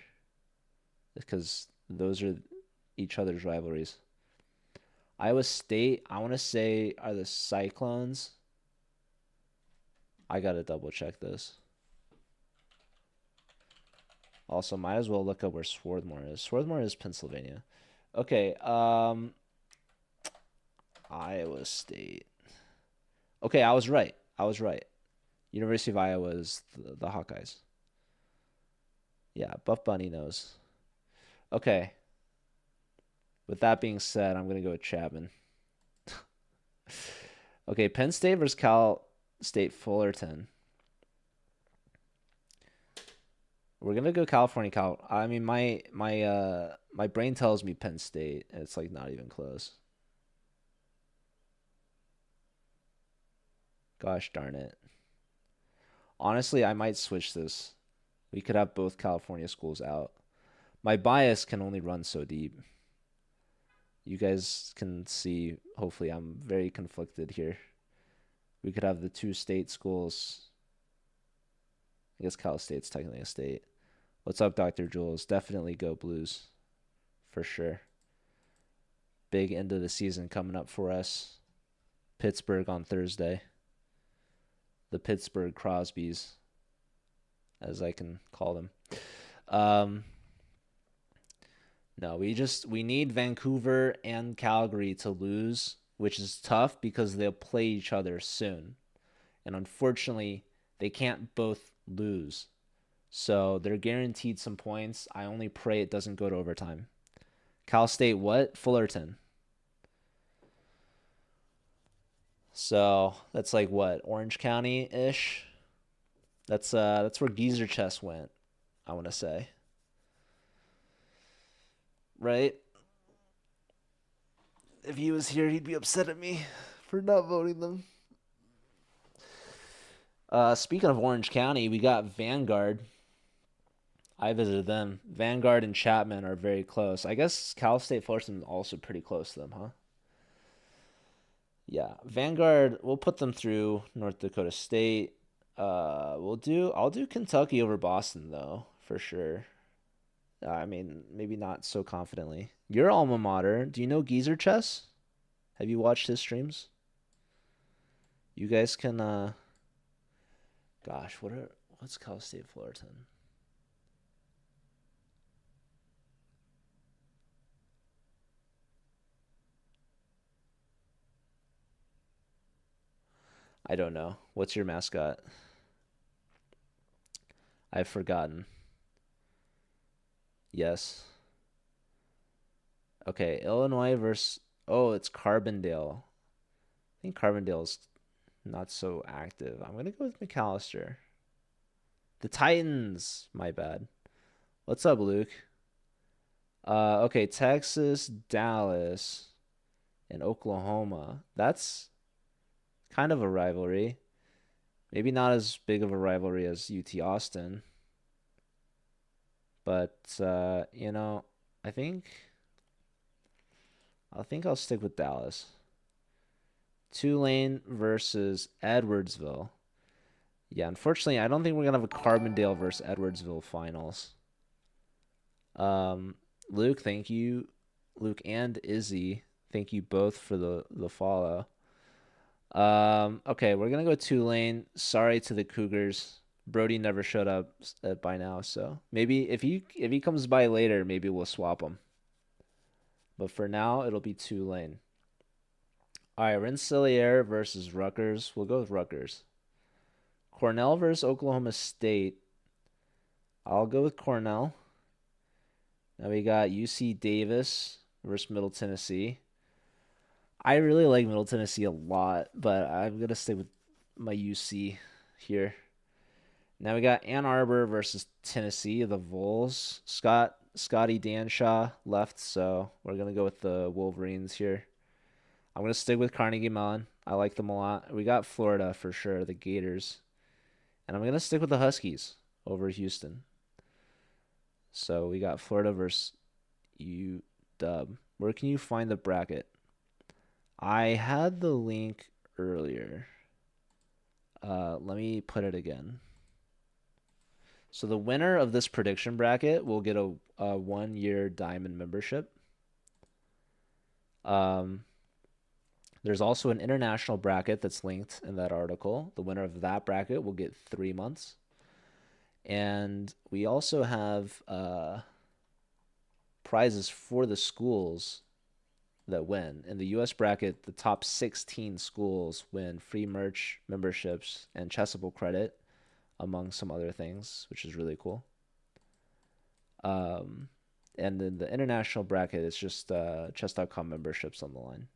Because those are each other's rivalries. Iowa State, I want to say, are the Cyclones. I got to double check this. Also, might as well look up where Swarthmore is. Swarthmore is Pennsylvania. Okay, Iowa State. Okay, I was right. University of Iowa is the Hawkeyes. Yeah, Buff Bunny knows. Okay. With that being said, I'm going to go with Chapman. Okay, Penn State versus Cal State Fullerton. We're gonna go California. I mean, my brain tells me Penn State, and it's like not even close. Gosh darn it. Honestly, I might switch this. We could have both California schools out. My bias can only run so deep. You guys can see, hopefully, I'm very conflicted here. We could have the two state schools. I guess Cal State's technically a state. What's up, Dr. Jules? Definitely go Blues. For sure. Big end of the season coming up for us. Pittsburgh on Thursday. The Pittsburgh Crosbys, as I can call them. No, we need Vancouver and Calgary to lose, which is tough because they'll play each other soon. And unfortunately, they can't both lose. So they're guaranteed some points. I only pray it doesn't go to overtime. Cal State what? Fullerton. So that's like what? Orange County-ish? That's where Geezer Chess went, I want to say. Right? If he was here, he'd be upset at me for not voting them. Speaking of Orange County, we got Vanguard. I visited them. Vanguard and Chapman are very close. I guess Cal State Fullerton is also pretty close to them, huh? Yeah, Vanguard. We'll put them through North Dakota State. I'll do Kentucky over Boston though, for sure. I mean, maybe not so confidently. Your alma mater. Do you know Geezer Chess? Have you watched his streams? You guys can gosh, what's Cal State Fullerton? I don't know. What's your mascot? I've forgotten. Yes. Okay, Illinois versus oh, it's Carbondale. I think Carbondale's not so active. I'm gonna go with McAllister. The Titans. My bad. What's up, Luke? Okay, Texas, Dallas, and Oklahoma. That's kind of a rivalry. Maybe not as big of a rivalry as UT Austin, but I think I'll stick with Dallas. Tulane versus Edwardsville. Yeah, unfortunately, I don't think we're gonna have a Carbondale versus Edwardsville finals. Luke, thank you. Luke and Izzy, thank you both for the follow. Okay, we're gonna go Tulane. Sorry to the Cougars. Brody never showed up by now, so maybe if he comes by later, maybe we'll swap him. But for now, it'll be Tulane. All right, Rensselaer versus Rutgers. We'll go with Rutgers. Cornell versus Oklahoma State. I'll go with Cornell. Now we got UC Davis versus Middle Tennessee. I really like Middle Tennessee a lot, but I'm going to stick with my UC here. Now we got Ann Arbor versus Tennessee, the Vols. Scotty Danshaw left, so we're going to go with the Wolverines here. I'm going to stick with Carnegie Mellon. I like them a lot. We got Florida for sure, the Gators. And I'm going to stick with the Huskies over Houston. So we got Florida versus UW. Where can you find the bracket? I had the link earlier. Let me put it again. So the winner of this prediction bracket will get a 1-year diamond membership. There's also an international bracket that's linked in that article. The winner of that bracket will get 3 months. And we also have prizes for the schools that win. In the U.S. bracket, the top 16 schools win free merch, memberships, and Chessable credit, among some other things, which is really cool. And then the international bracket is just chess.com memberships on the line.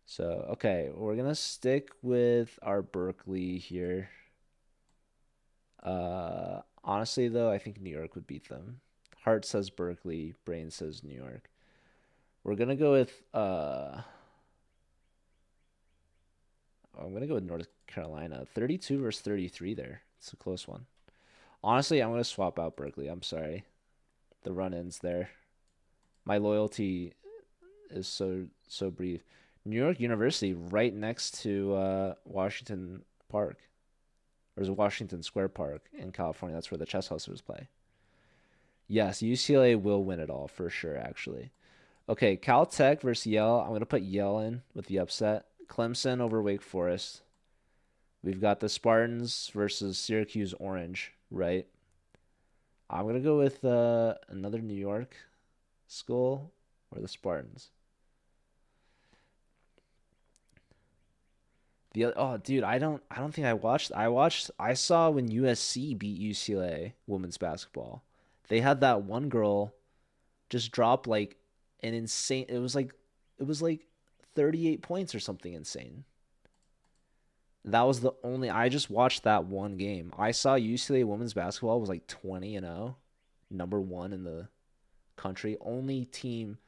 So, okay, we're going to stick with our Berkeley here. Honestly, though, I think New York would beat them. Heart says Berkeley, brain says New York. We're going to go with I'm going to go with North Carolina. 32 versus 33 there. It's a close one. Honestly, I'm going to swap out Berkeley. I'm sorry. The run-ins there. My loyalty is so brief. New York University right next to Washington Park. Or is it Washington Square Park in California? That's where the Chess Hustlers play. Yes, UCLA will win it all for sure, actually. Okay, Caltech versus Yale. I'm going to put Yale in with the upset. Clemson over Wake Forest. We've got the Spartans versus Syracuse Orange, right? I'm going to go with another New York school or the Spartans. Dude, I don't think I saw when USC beat UCLA women's basketball. They had that one girl just drop like an insane it was like 38 points or something insane. That was the only I just watched that one game. I saw UCLA women's basketball was like 20-0, number 1 in the country, only team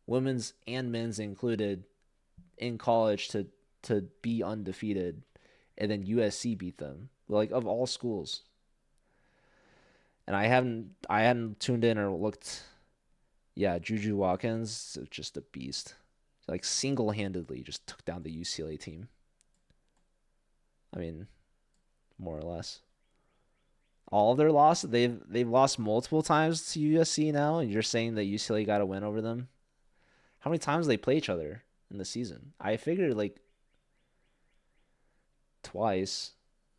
women's and men's included in college to be undefeated, and then USC beat them, like of all schools. And I hadn't tuned in or looked. Yeah, Juju Watkins, just a beast. Like single-handedly just took down the UCLA team. I mean, more or less. All of their losses, they've lost multiple times to USC now, and you're saying that UCLA got a win over them? How many times do they play each other? in the season. I figured like twice,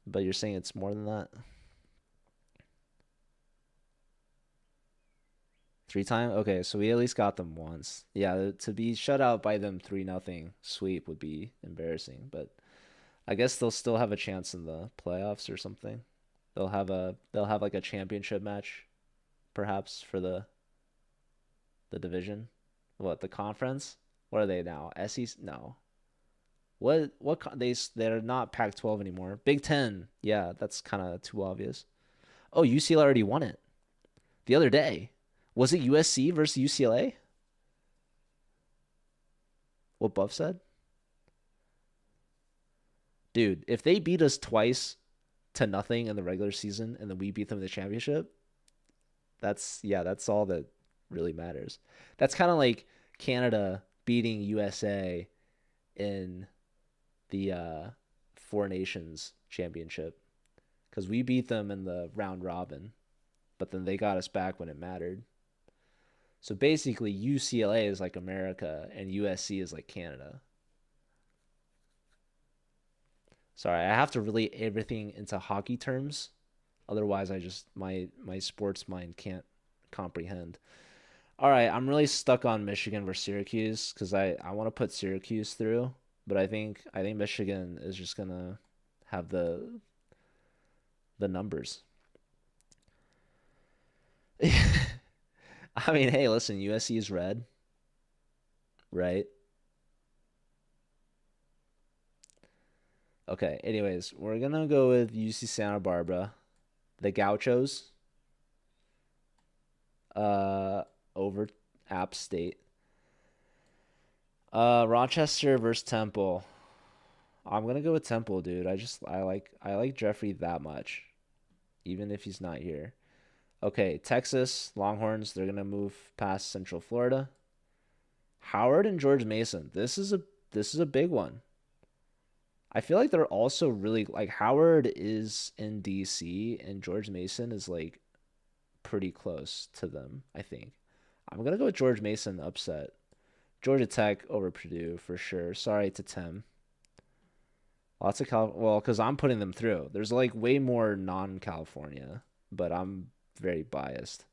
but you're saying it's more than that? Three times? Okay, so we at least got them once. Yeah, to be shut out by them 3-0 sweep would be embarrassing, but I guess they'll still have a chance in the playoffs or something. They'll have like a championship match perhaps for the division. What, the conference? What are they now? SEC? No. They're not Pac-12 anymore. Big 10. Yeah, that's kind of too obvious. Oh, UCLA already won it the other day. Was it USC versus UCLA? What Buff said? Dude, if they beat us twice to nothing in the regular season and then we beat them in the championship, that's all that really matters. That's kind of like Canada beating USA in the Four Nations Championship because we beat them in the round robin, but then they got us back when it mattered. So basically, UCLA is like America and USC is like Canada. Sorry, I have to relate everything into hockey terms. Otherwise, I just my sports mind can't comprehend. All right, I'm really stuck on Michigan versus Syracuse because I want to put Syracuse through, but I think Michigan is just gonna have the numbers. I mean, hey, listen, USC is red, right? Okay. Anyways, we're gonna go with UC Santa Barbara, the Gauchos, uh, over App State. Rochester versus Temple. I'm gonna go with Temple, dude. I like Jeffrey that much, even if he's not here. Okay, Texas Longhorns. They're gonna move past Central Florida. Howard and George Mason. This is a big one. I feel like they're also really like Howard is in DC and George Mason is like pretty close to them, I think. I'm gonna go with George Mason upset. Georgia Tech over Purdue for sure. Sorry to Tim. Lots of well, because I'm putting them through. There's like way more non-California, but I'm very biased.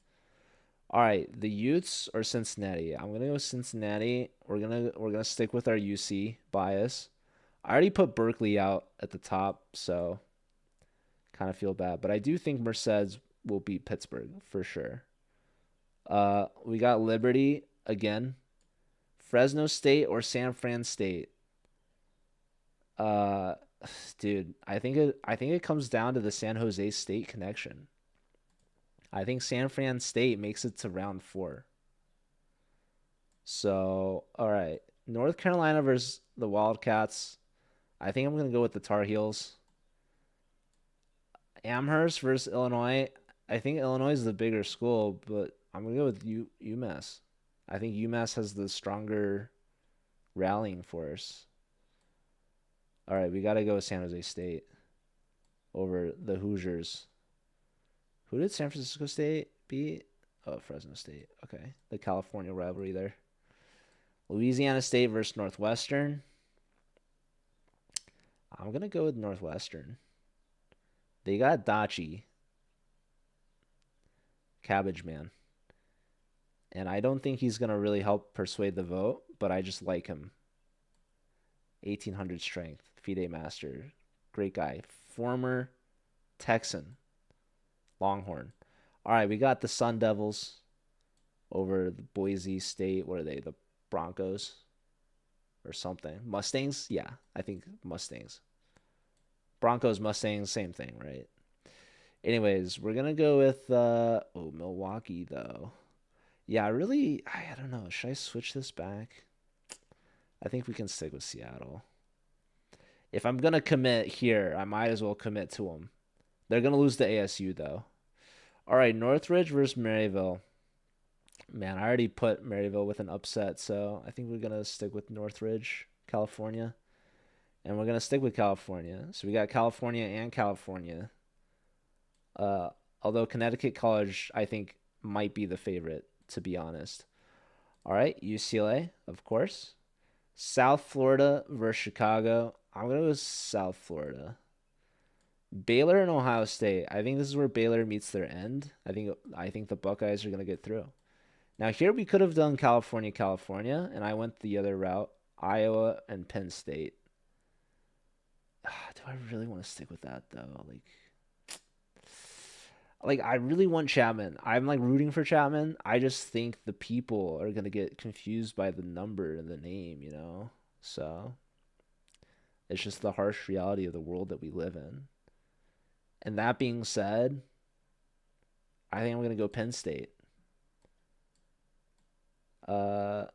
All right, the Utes or Cincinnati. I'm gonna go with Cincinnati. We're gonna stick with our UC bias. I already put Berkeley out at the top, so kind of feel bad. But I do think Merced's will beat Pittsburgh for sure. We got Liberty again, Fresno State or San Fran State. Uh, dude, I think it comes down to the San Jose State connection. I think San Fran State makes it to round four. So, all right, North Carolina versus the Wildcats. I think I'm gonna go with the Tar Heels. Amherst versus Illinois. I think Illinois is the bigger school, but I'm gonna go with UMass. I think UMass has the stronger rallying force. All right, we gotta go with San Jose State over the Hoosiers. Who did San Francisco State beat? Oh, Fresno State. Okay, the California rivalry there. Louisiana State versus Northwestern. I'm gonna go with Northwestern. They got Dachi, Cabbage Man, and I don't think he's gonna really help persuade the vote, but I just like him. 1800 strength, FIDE master, great guy, former Texan, Longhorn. All right, we got the Sun Devils over the Boise State. What are they? The Broncos or something? Mustangs? Yeah, I think Mustangs. Broncos, Mustangs, same thing, right? Anyways, we're gonna go with Milwaukee though. Yeah, I don't know. Should I switch this back? I think we can stick with Seattle. If I'm gonna commit here, I might as well commit to them. They're gonna lose to ASU though. All right, Northridge versus Maryville. Man, I already put Maryville with an upset, so I think we're gonna stick with Northridge, California, and we're gonna stick with California. So we got California and California. Uh, Although Connecticut College, I think, might be the favorite, to be honest. All right, UCLA, of course. South Florida versus Chicago. I'm gonna go with South Florida. Baylor and Ohio State. I think this is where Baylor meets their end. I think the Buckeyes are gonna get through. Now here we could have done California, California, and I went the other route. Iowa and Penn State. Do I really want to stick with that though? Like I really want Chapman. I'm like rooting for Chapman. I just think the people are gonna get confused by the number and the name, you know? So it's just the harsh reality of the world that we live in. And that being said, I think I'm gonna go Penn State. Uh,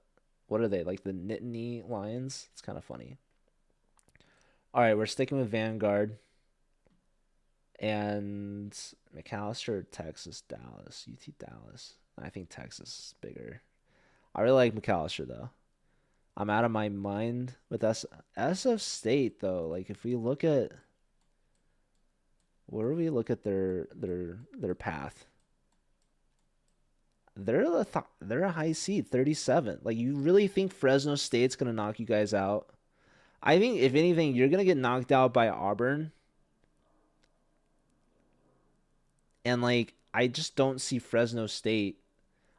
what are they like the Nittany Lions? It's kind of funny. All right, we're sticking with Vanguard and McAllister, Texas, Dallas, UT Dallas. I think Texas is bigger. I really like McAllister though. I'm out of my mind with SF State though. Like if we look at where do we look at their path? They're a high seed, 37. Like you really think Fresno State's gonna knock you guys out? I think if anything, you're gonna get knocked out by Auburn, and like I just don't see Fresno State.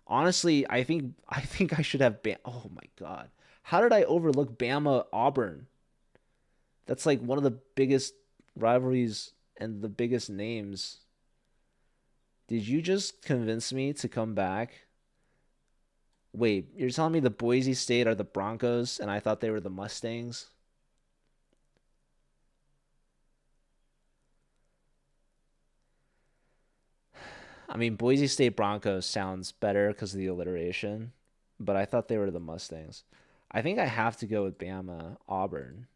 Honestly, I think I should have Oh my God, how did I overlook Bama Auburn? That's like one of the biggest rivalries and the biggest names. Did you just convince me to come back? Wait, you're telling me the Boise State are the Broncos and I thought they were the Mustangs? I mean, Boise State Broncos sounds better because of the alliteration, but I thought they were the Mustangs. I think I have to go with Bama Auburn.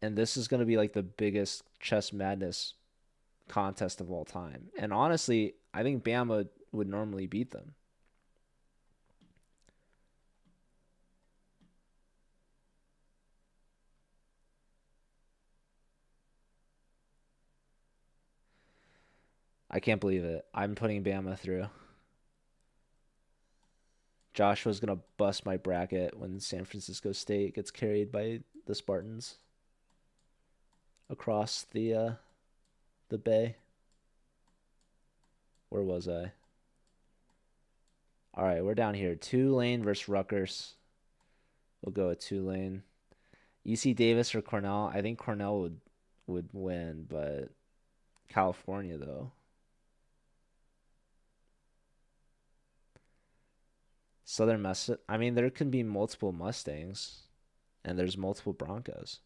And this is going to be like the biggest chess madness contest of all time. And honestly, I think Bama would normally beat them. I can't believe it. I'm putting Bama through. Joshua's gonna bust my bracket when San Francisco State gets carried by the Spartans across the bay. Where was I? All right, we're down here. Tulane versus Rutgers. We'll go with Tulane. UC Davis or Cornell. I think Cornell would win, but California though. Southern Mess. I mean, there can be multiple Mustangs, and there's multiple Broncos.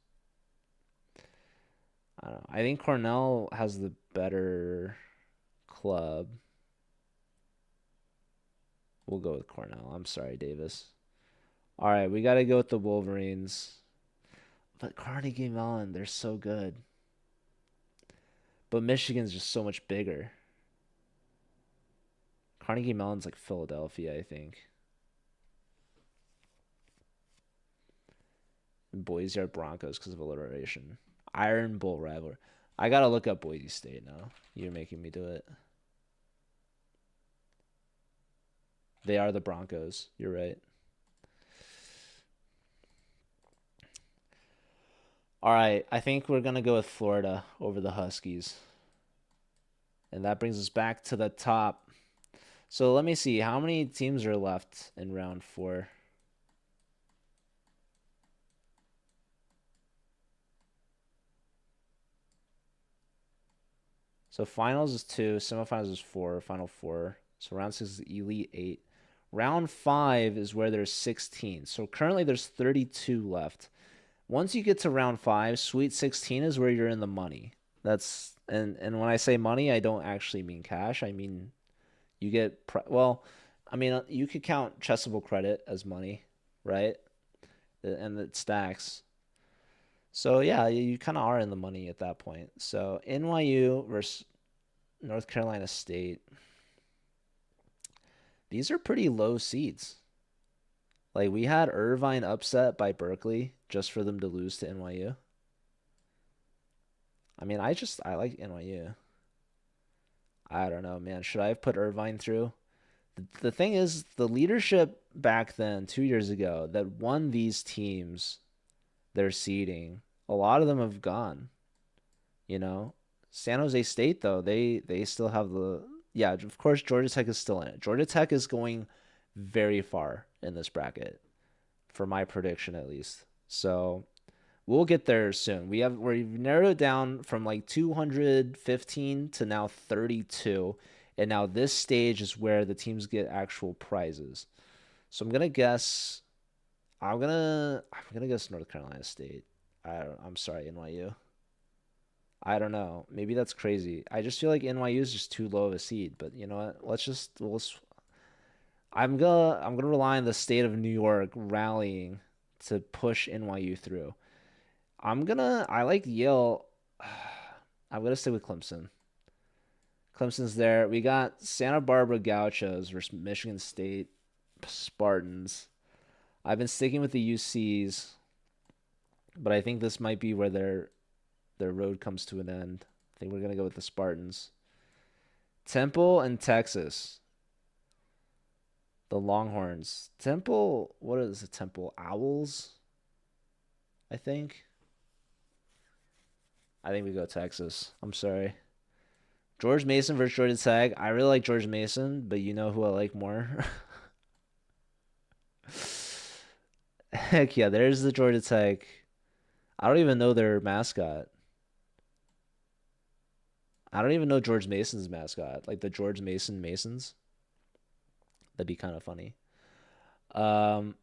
I don't know. I think Cornell has the better club. We'll go with Cornell. I'm sorry, Davis. All right, we got to go with the Wolverines. But Carnegie Mellon, they're so good. But Michigan's just so much bigger. Carnegie Mellon's like Philadelphia, I think. And Boise are Broncos because of alliteration. Iron Bowl rivalry. I gotta look up Boise State now. You're making me do it. They are the Broncos. You're right. All right, I think we're gonna go with Florida over the Huskies. And that brings us back to the top. So let me see. How many teams are left in round 4? So finals is 2, semifinals is 4, final 4. So round 6 is Elite 8. Round 5 is where there's 16. So currently there's 32 left. Once you get to round 5, Sweet 16 is where you're in the money. And when I say money, I don't actually mean cash. I mean you get well, I mean you could count Chessable credit as money, right? And it stacks. So yeah, you kind of are in the money at that point. So NYU versus North Carolina State. These are pretty low seeds. Like we had Irvine upset by Berkeley just for them to lose to NYU. I mean, I like NYU. I don't know, man. Should I have put Irvine through? The thing is, the leadership back then, 2 years ago, that won these teams their seeding, a lot of them have gone. You know, San Jose State though, they still have the yeah. Of course, Georgia Tech is still in it. Georgia Tech is going very far in this bracket, for my prediction at least. So we'll get there soon. We've narrowed it down from like 215 to now 32, and now this stage is where the teams get actual prizes. So I'm gonna guess North Carolina State. I'm sorry, NYU. I don't know. Maybe that's crazy. I just feel like NYU is just too low of a seed. But you know what? I'm gonna rely on the state of New York rallying to push NYU through. I like Yale. I'm gonna stay with Clemson. Clemson's there. We got Santa Barbara Gauchos versus Michigan State Spartans. I've been sticking with the UCs, but I think this might be where their road comes to an end. I think we're gonna go with the Spartans. Temple and Texas. The Longhorns. Temple, what is the Temple? Owls, I think. I think we go Texas. I'm sorry. George Mason versus Georgia Tech. I really like George Mason, but you know who I like more? Heck yeah, there's the Georgia Tech. I don't even know their mascot. I don't even know George Mason's mascot. Like the George Mason Masons. That'd be kind of funny. Um,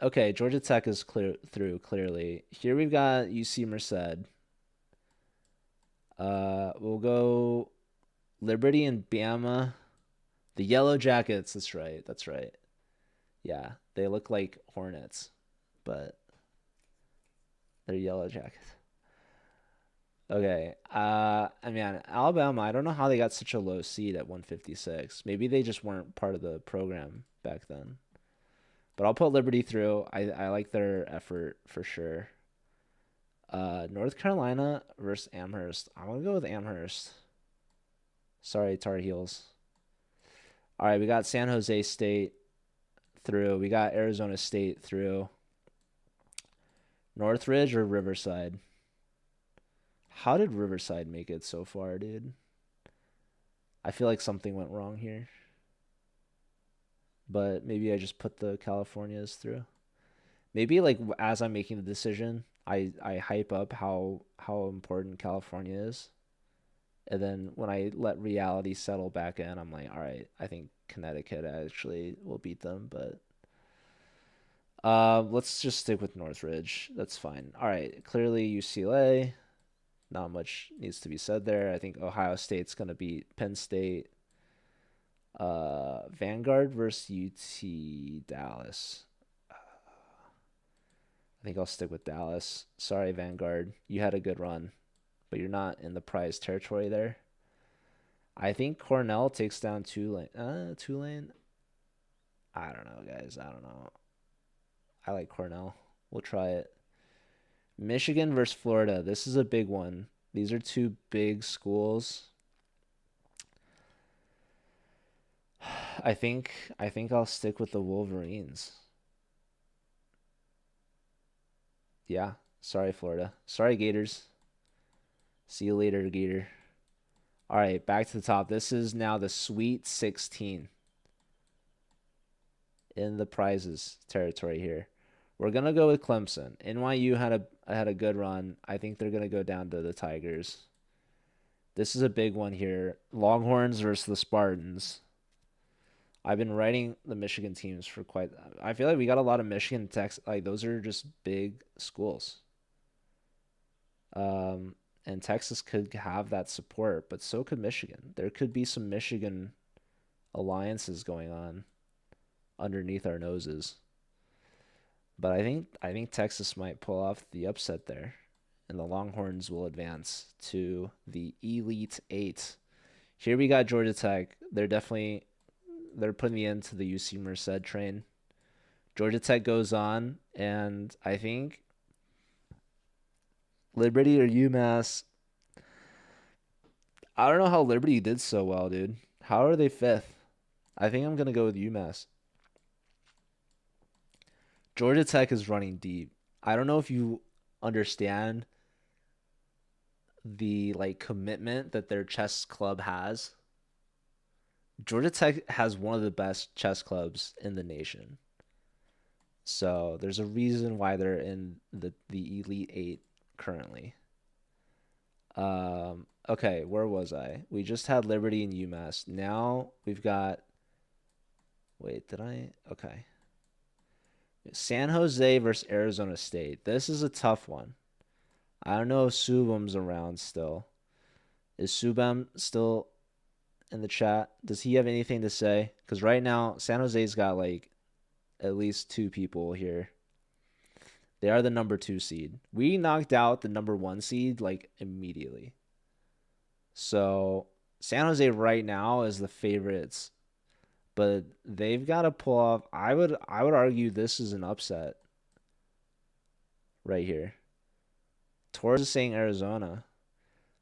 okay, Georgia Tech is clear through clearly. Here we've got UC Merced. We'll go Liberty and Bama. The Yellow Jackets. That's right. That's right. Yeah, they look like Hornets, but they're Yellow Jackets. Okay. I mean, Alabama, I don't know how they got such a low seed at 156. Maybe they just weren't part of the program back then. But I'll put Liberty through. I like their effort for sure. North Carolina versus Amherst. I'm gonna go with Amherst. Sorry, Tar Heels. All right, we got San Jose State through. We got Arizona State through. Northridge or Riverside? How did Riverside make it so far, dude? I feel like something went wrong here. But maybe I just put the Californias through. Maybe like as I'm making the decision, I hype up how important California is. And then when I let reality settle back in, I'm like, all right, I think Connecticut actually will beat them, but let's just stick with Northridge. That's fine. All right, clearly UCLA. Not much needs to be said there. I think Ohio State's gonna beat Penn State. Vanguard versus UT Dallas. I think I'll stick with Dallas. Sorry, Vanguard. You had a good run, but you're not in the prize territory there. I think Cornell takes down Tulane. Tulane. I don't know, guys. I don't know. I like Cornell. We'll try it. Michigan versus Florida. This is a big one. These are two big schools. I think I'll stick with the Wolverines. Yeah. Sorry, Florida. Sorry, Gators. See you later, Gator. All right, back to the top. This is now the Sweet 16 in the prizes territory here. We're gonna go with Clemson. NYU had a good run. I think they're gonna go down to the Tigers. This is a big one here. Longhorns versus the Spartans. I've been writing the Michigan teams for quite. I feel like we got a lot of Michigan Texas. Like those are just big schools. And Texas could have that support, but so could Michigan. There could be some Michigan alliances going on underneath our noses. But I think Texas might pull off the upset there, and the Longhorns will advance to the Elite Eight. Here we got Georgia Tech. They're putting the end to the UC Merced train. Georgia Tech goes on, and I think Liberty or UMass. I don't know how Liberty did so well, dude. How are they fifth? I think I'm gonna go with UMass. Georgia Tech is running deep. I don't know if you understand the like commitment that their chess club has. Georgia Tech has one of the best chess clubs in the nation. So there's a reason why they're in the Elite Eight currently. Okay, where was I? We just had Liberty and UMass. Now we've got. Wait, did I? Okay. San Jose versus Arizona State. This is a tough one. I don't know if Subam's around still. Is Subam still in the chat? Does he have anything to say? Because right now, San Jose's got like at least two people here. They are the number 2 seed. We knocked out the number 1 seed like immediately. So San Jose right now is the favorites, but they've got to pull off. I would argue this is an upset right here. Torres is saying Arizona.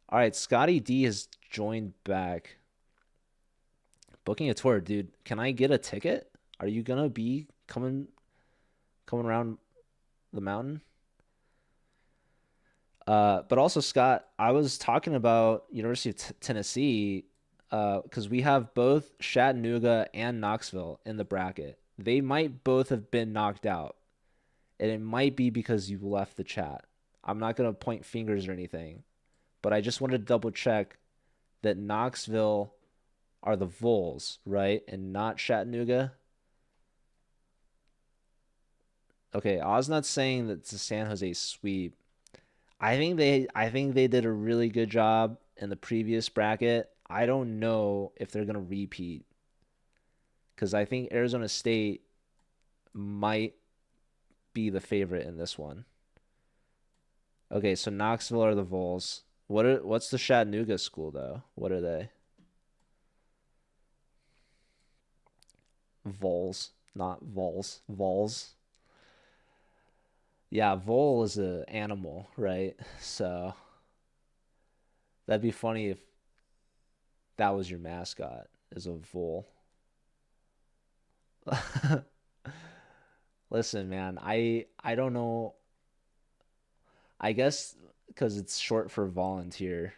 All right, Scotty D has joined back. Booking a tour, dude. Can I get a ticket? Are you gonna be coming around the mountain? But also, Scott, I was talking about University of Tennessee because we have both Chattanooga and Knoxville in the bracket. They might both have been knocked out, and it might be because you left the chat. I'm not going to point fingers or anything, but I just wanted to double check that Knoxville are the Vols, right? And not Chattanooga. Okay, Oznot's saying that it's a San Jose sweep. I think they did a really good job in the previous bracket. I don't know if they're gonna repeat because I think Arizona State might be the favorite in this one. Okay, so Knoxville are the Vols. What's the Chattanooga school though? What are they? Vols, not Vols. Vols. Yeah, Vol is a animal, right? So that'd be funny if that was your mascot, is a Vol. Listen, man, I don't know. I guess because it's short for volunteer,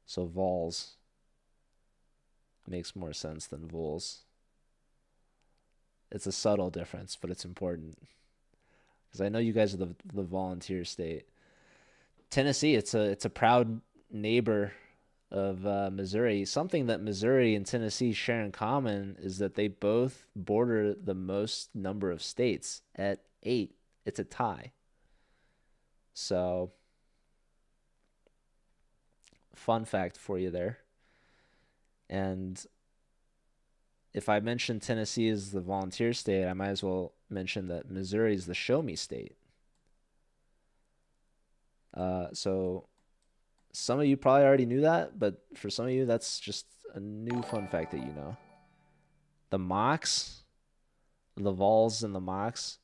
so vols makes more sense than vols. It's a subtle difference, but it's important because I know you guys are the volunteer state. Tennessee, it's a proud neighbor of Missouri. Something that Missouri and Tennessee share in common is that they both border the most number of states at 8. It's a tie. So, fun fact for you there. And if I mention Tennessee is the volunteer state, I might as well mention that Missouri is the show me state. So some of you probably already knew that, but for some of you, that's just a new fun fact that you know. The Mocs, the Vols and the Mocs.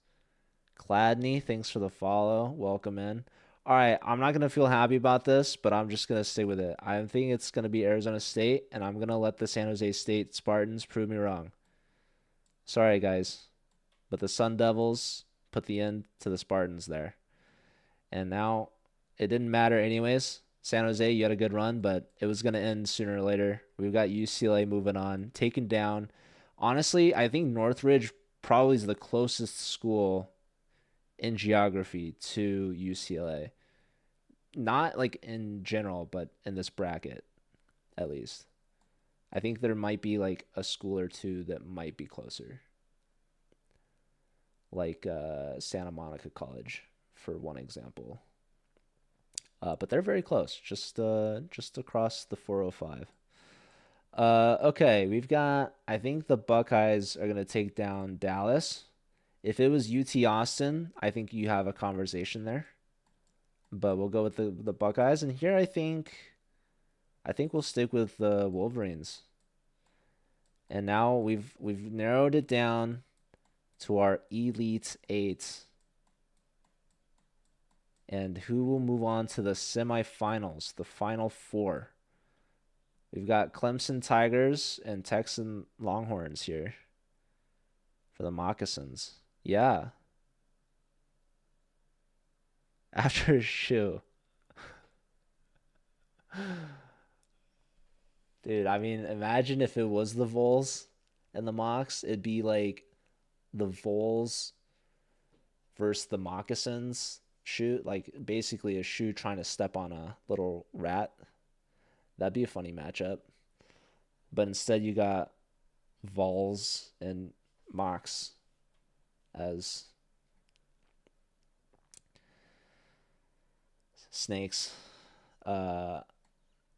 Cladney, thanks for the follow. Welcome in. All right, I'm not going to feel happy about this, but I'm just going to stay with it. I think it's going to be Arizona State, and I'm going to let the San Jose State Spartans prove me wrong. Sorry, guys, but the Sun Devils put the end to the Spartans there. And now it didn't matter anyways. San Jose, you had a good run, but it was going to end sooner or later. We've got UCLA moving on, taken down. Honestly, I think Northridge probably is the closest school in geography to UCLA. Not like in general, but in this bracket, at least. I think there might be like a school or two that might be closer. Like Santa Monica College, for one example. But they're very close, just across the 405. Okay, we've got. I think the Buckeyes are gonna take down Dallas. If it was UT Austin, I think you have a conversation there. But we'll go with the Buckeyes, and here I think we'll stick with the Wolverines. And now we've narrowed it down to our Elite Eight. And who will move on to the semifinals, the Final Four? We've got Clemson Tigers and Texan Longhorns here for the moccasins. Yeah, after a shoe. Dude, I mean, imagine if it was the Vols and the Mocs. It'd be like the Vols versus the moccasins shoe, like basically a shoe trying to step on a little rat. That'd be a funny matchup. But instead, you got Vols and Mocs as snakes. Uh,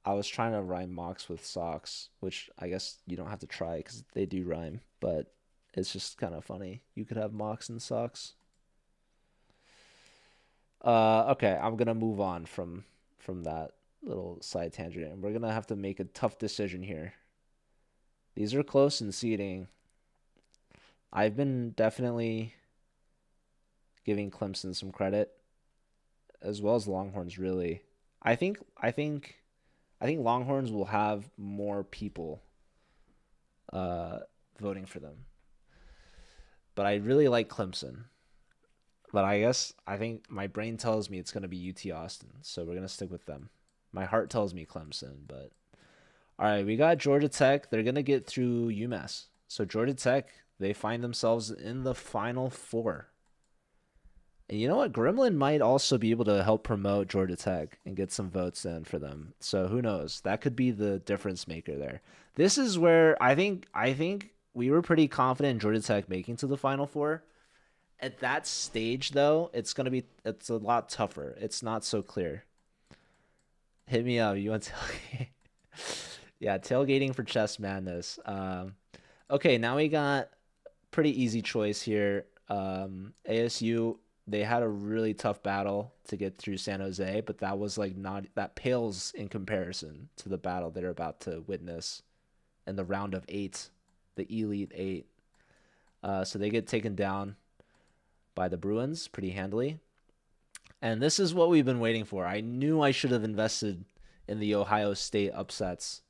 I was trying to rhyme Mocs with socks, which I guess you don't have to try because they do rhyme, but it's just kind of funny. You could have Mocs and socks. Okay, I'm gonna move on from that little side tangent, and we're gonna have to make a tough decision here. These are close in seeding. I've been definitely giving Clemson some credit, as well as the Longhorns. Really, I think I think I think Longhorns will have more people uh, voting for them, but I really like Clemson. But I think my brain tells me it's going to be UT Austin, so we're going to stick with them. My heart tells me Clemson, but all right, we got Georgia Tech. They're going to get through UMass. So Georgia Tech, they find themselves in the Final Four. And you know what? Gremlin might also be able to help promote Georgia Tech and get some votes in for them. So who knows? That could be the difference maker there. This is where I think we were pretty confident in Georgia Tech making to the Final Four. At that stage, though, it's a lot tougher. It's not so clear. Hit me up. You want to tailgate? Yeah, tailgating for Chess Madness. Okay, now we got pretty easy choice here. ASU, they had a really tough battle to get through San Jose, but that was like not that pales in comparison to the battle they're about to witness in the round of 8, the Elite 8. So they get taken down by the Bruins pretty handily. And this is what we've been waiting for. I knew I should have invested in the Ohio State upsets,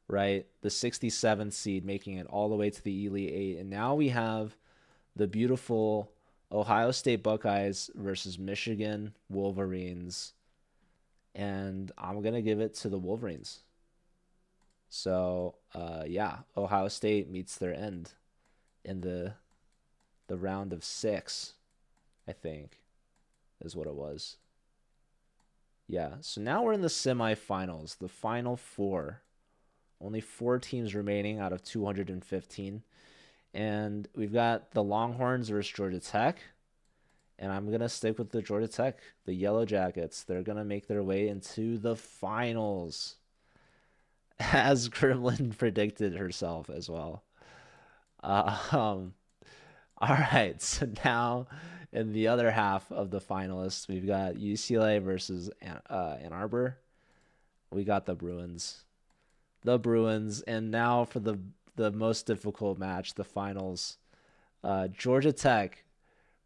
right? The 67th seed making it all the way to the Elite 8. And now we have the beautiful Ohio State Buckeyes versus Michigan Wolverines. And I'm going to give it to the Wolverines. So, yeah, Ohio State meets their end in the round of 6, I think, is what it was. Yeah, so now we're in the semifinals, the Final Four. Only 4 teams remaining out of 215. And we've got the Longhorns versus Georgia Tech. And I'm going to stick with the Georgia Tech, the Yellow Jackets. They're going to make their way into the finals, as Gremlin predicted herself as well. Um, all right, so now in the other half of the finalists, we've got UCLA versus Ann Arbor. We got the Bruins. And now for the most difficult match, the finals. Georgia Tech,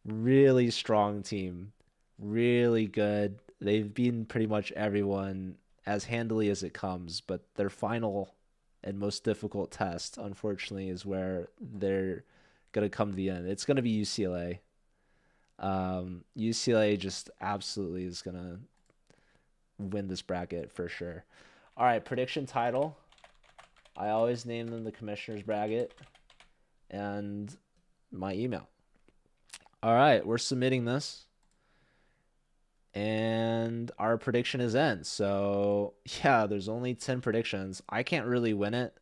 really strong team, really good. They've beaten pretty much everyone as handily as it comes, but their final and most difficult test, unfortunately, is where they're gonna come to the end. It's gonna be UCLA. UCLA just absolutely is gonna win this bracket for sure. All right, prediction title. I always name them the commissioner's bracket and my email. All right, we're submitting this. And our prediction is in. So, yeah, there's only 10 predictions. I can't really win it.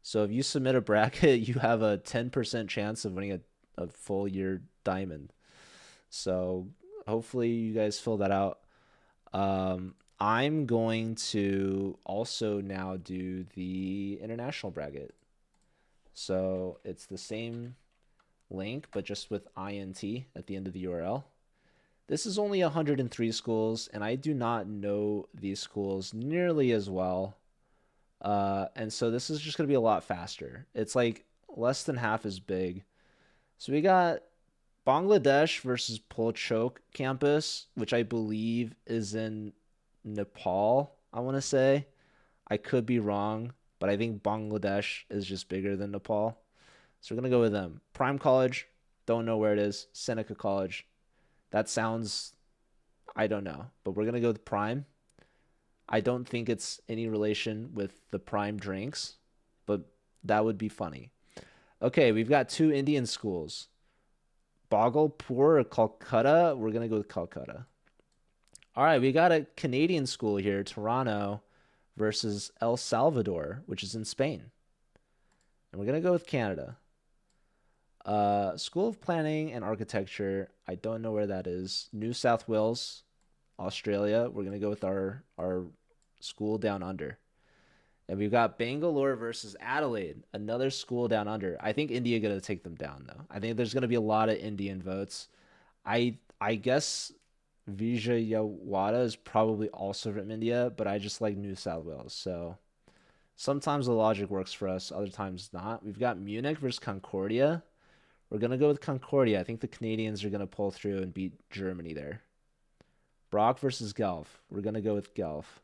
So, if you submit a bracket, you have a 10% chance of winning a full year diamond. So, hopefully, you guys fill that out. I'm going to also now do the international bracket. So, it's the same link, but just with INT at the end of the URL. This is only 103 schools, and I do not know these schools nearly as well. And so this is just going to be a lot faster. It's like less than half as big. So we got Bangladesh versus Polchok campus, which I believe is in Nepal, I want to say. I could be wrong, but I think Bangladesh is just bigger than Nepal. So we're gonna go with them. Prime College, don't know where it is. Seneca College, that sounds, I don't know, but we're gonna go with Prime. I don't think it's any relation with the Prime drinks, but that would be funny. Okay, we've got two Indian schools. Bhagalpur or Calcutta. We're gonna go with Calcutta. All right, we got a Canadian school here, Toronto versus El Salvador, which is in Spain. And we're gonna go with Canada. School of Planning and Architecture. I don't know where that is. New South Wales, Australia. We're gonna go with our school down under. And we've got Bangalore versus Adelaide, another school down under. I think India gonna take them down though. I think there's gonna be a lot of Indian votes. I guess Vijayawada is probably also from India, but I just like New South Wales. So sometimes the logic works for us, other times not. We've got Munich versus Concordia. We're gonna go with Concordia. I think the Canadians are gonna pull through and beat Germany there. Brock versus Guelph. We're gonna go with Guelph.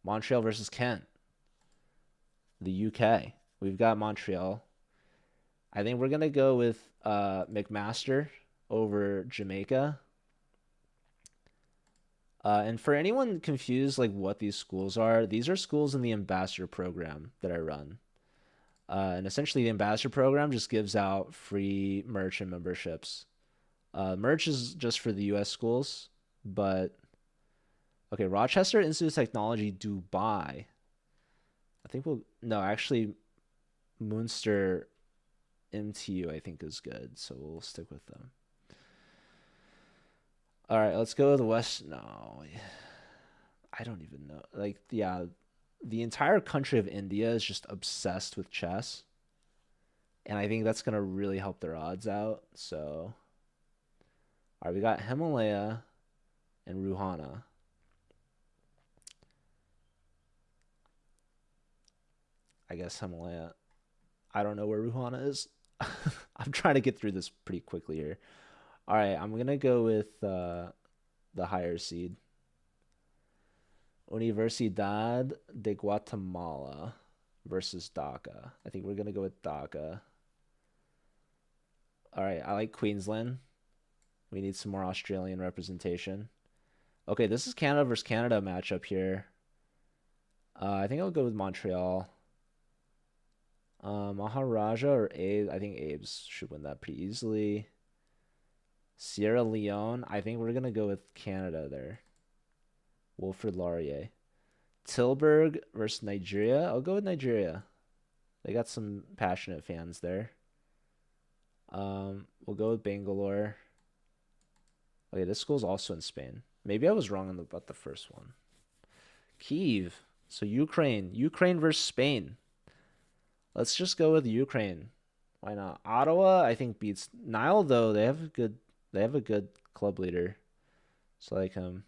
Montreal versus Kent. The UK. We've got Montreal. I think we're gonna go with McMaster over Jamaica. And for anyone confused, like what these schools are, these are schools in the ambassador program that I run. And essentially, the ambassador program just gives out free merch and memberships. Merch is just for the U.S. schools, but okay, Rochester Institute of Technology, Dubai. I think we'll no, actually, Munster MTU I think is good, so we'll stick with them. All right, let's go to the West. No, I don't even know. Like, yeah, the entire country of India is just obsessed with chess, and I think that's gonna really help their odds out. So, all right, we got Himalaya and Ruhana. I guess Himalaya. I don't know where Ruhana is. I'm trying to get through this pretty quickly here. All right, I'm gonna go with the higher seed. Universidad de Guatemala versus Dhaka. I think we're gonna go with Dhaka. All right, I like Queensland. We need some more Australian representation. Okay, this is Canada versus Canada matchup here. I think I'll go with Montreal. Maharaja or Abe? I think Abe's should win that pretty easily. Sierra Leone. I think we're gonna go with Canada there. Wilfrid Laurier. Tilburg versus Nigeria. I'll go with Nigeria. They got some passionate fans there. We'll go with Bangalore. Okay, this school's also in Spain. Maybe I was wrong about the first one. Kiev. So Ukraine. Ukraine versus Spain. Let's just go with Ukraine. Why not? Ottawa, I think beats Nile though. They have a good club leader. So I like him.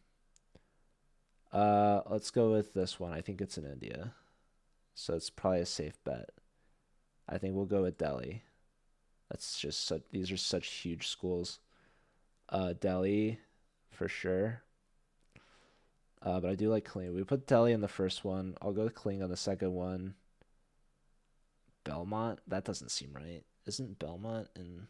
Let's go with this one. I think it's in India. So it's probably a safe bet. I think we'll go with Delhi. That's just such, these are such huge schools. Delhi for sure. But I do like Kling. We put Delhi in the first one. I'll go with Kling on the second one. Belmont? That doesn't seem right. Isn't Belmont in...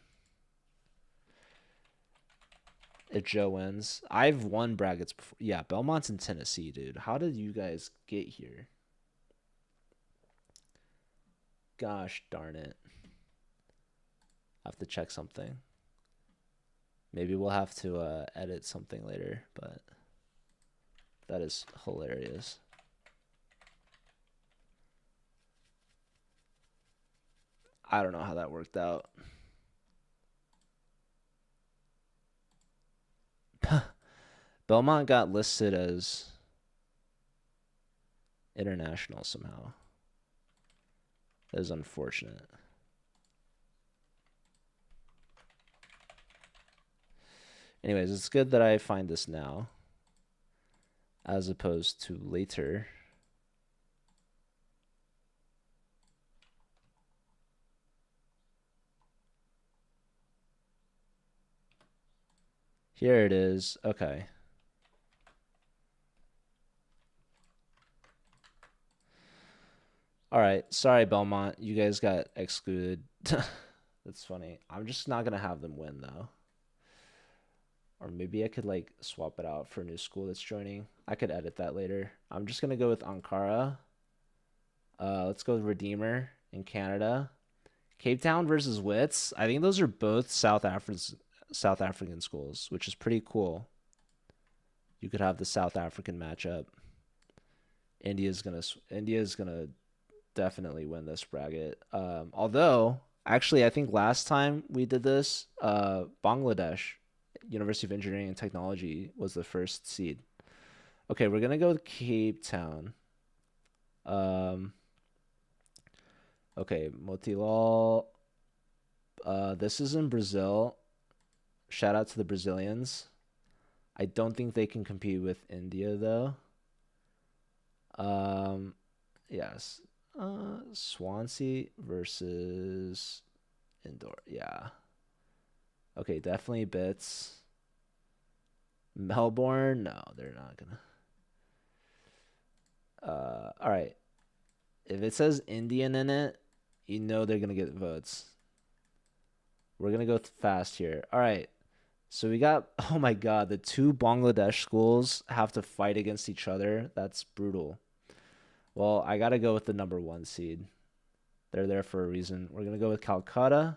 If Joe wins. I've won brackets before. Yeah, Belmont's in Tennessee, dude. How did you guys get here? Gosh darn it. I have to check something. Maybe we'll have to edit something later, but that is hilarious. I don't know how that worked out. Belmont got listed as international somehow. That is unfortunate. Anyways, it's good that I find this now as opposed to later. Here it is. Okay. All right, sorry Belmont, you guys got excluded. That's funny. I'm just not gonna have them win though. Or maybe I could like swap it out for a new school that's joining. I could edit that later. I'm just gonna go with Ankara. Let's go with Redeemer in Canada. Cape Town versus Wits. I think those are both South African schools, which is pretty cool. You could have the South African matchup. India's gonna definitely win this bracket. Although actually, I think last time we did this, Bangladesh, University of Engineering and Technology was the first seed. Okay, we're gonna go with Cape Town. Um, okay, Motilal. This is in Brazil. Shout out to the Brazilians. I don't think they can compete with India though. Um, yes. Swansea versus Indoor. Yeah. Okay, definitely Bits. Melbourne. No, they're not gonna. All right. If it says Indian in it, you know they're gonna get votes. We're gonna go fast here. All right. So we got, oh my God, the two Bangladesh schools have to fight against each other. That's brutal. Well, I gotta go with the number one seed. They're there for a reason. We're gonna go with Calcutta.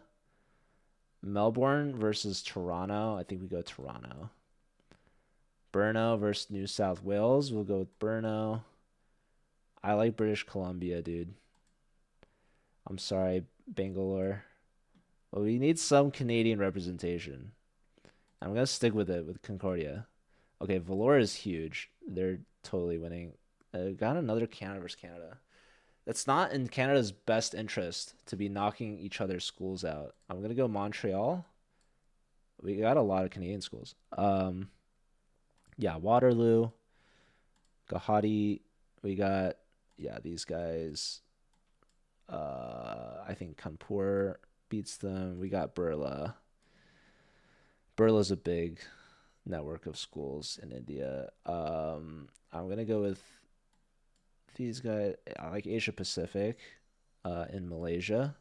Melbourne versus Toronto. I think we go Toronto. Brno versus New South Wales. We'll go with Brno. I like British Columbia, dude. I'm sorry, Bangalore. But we need some Canadian representation. I'm gonna stick with it with Concordia. Okay, Valor is huge. They're totally winning. Got another Canada versus Canada. It's not in Canada's best interest to be knocking each other's schools out. I'm gonna go Montreal. We got a lot of Canadian schools. Yeah, Waterloo, Gauhati. We got these guys. I think Kanpur beats them. We got Burla. Burla's a big network of schools in India. I'm gonna go with these guys. I like Asia Pacific. In Malaysia,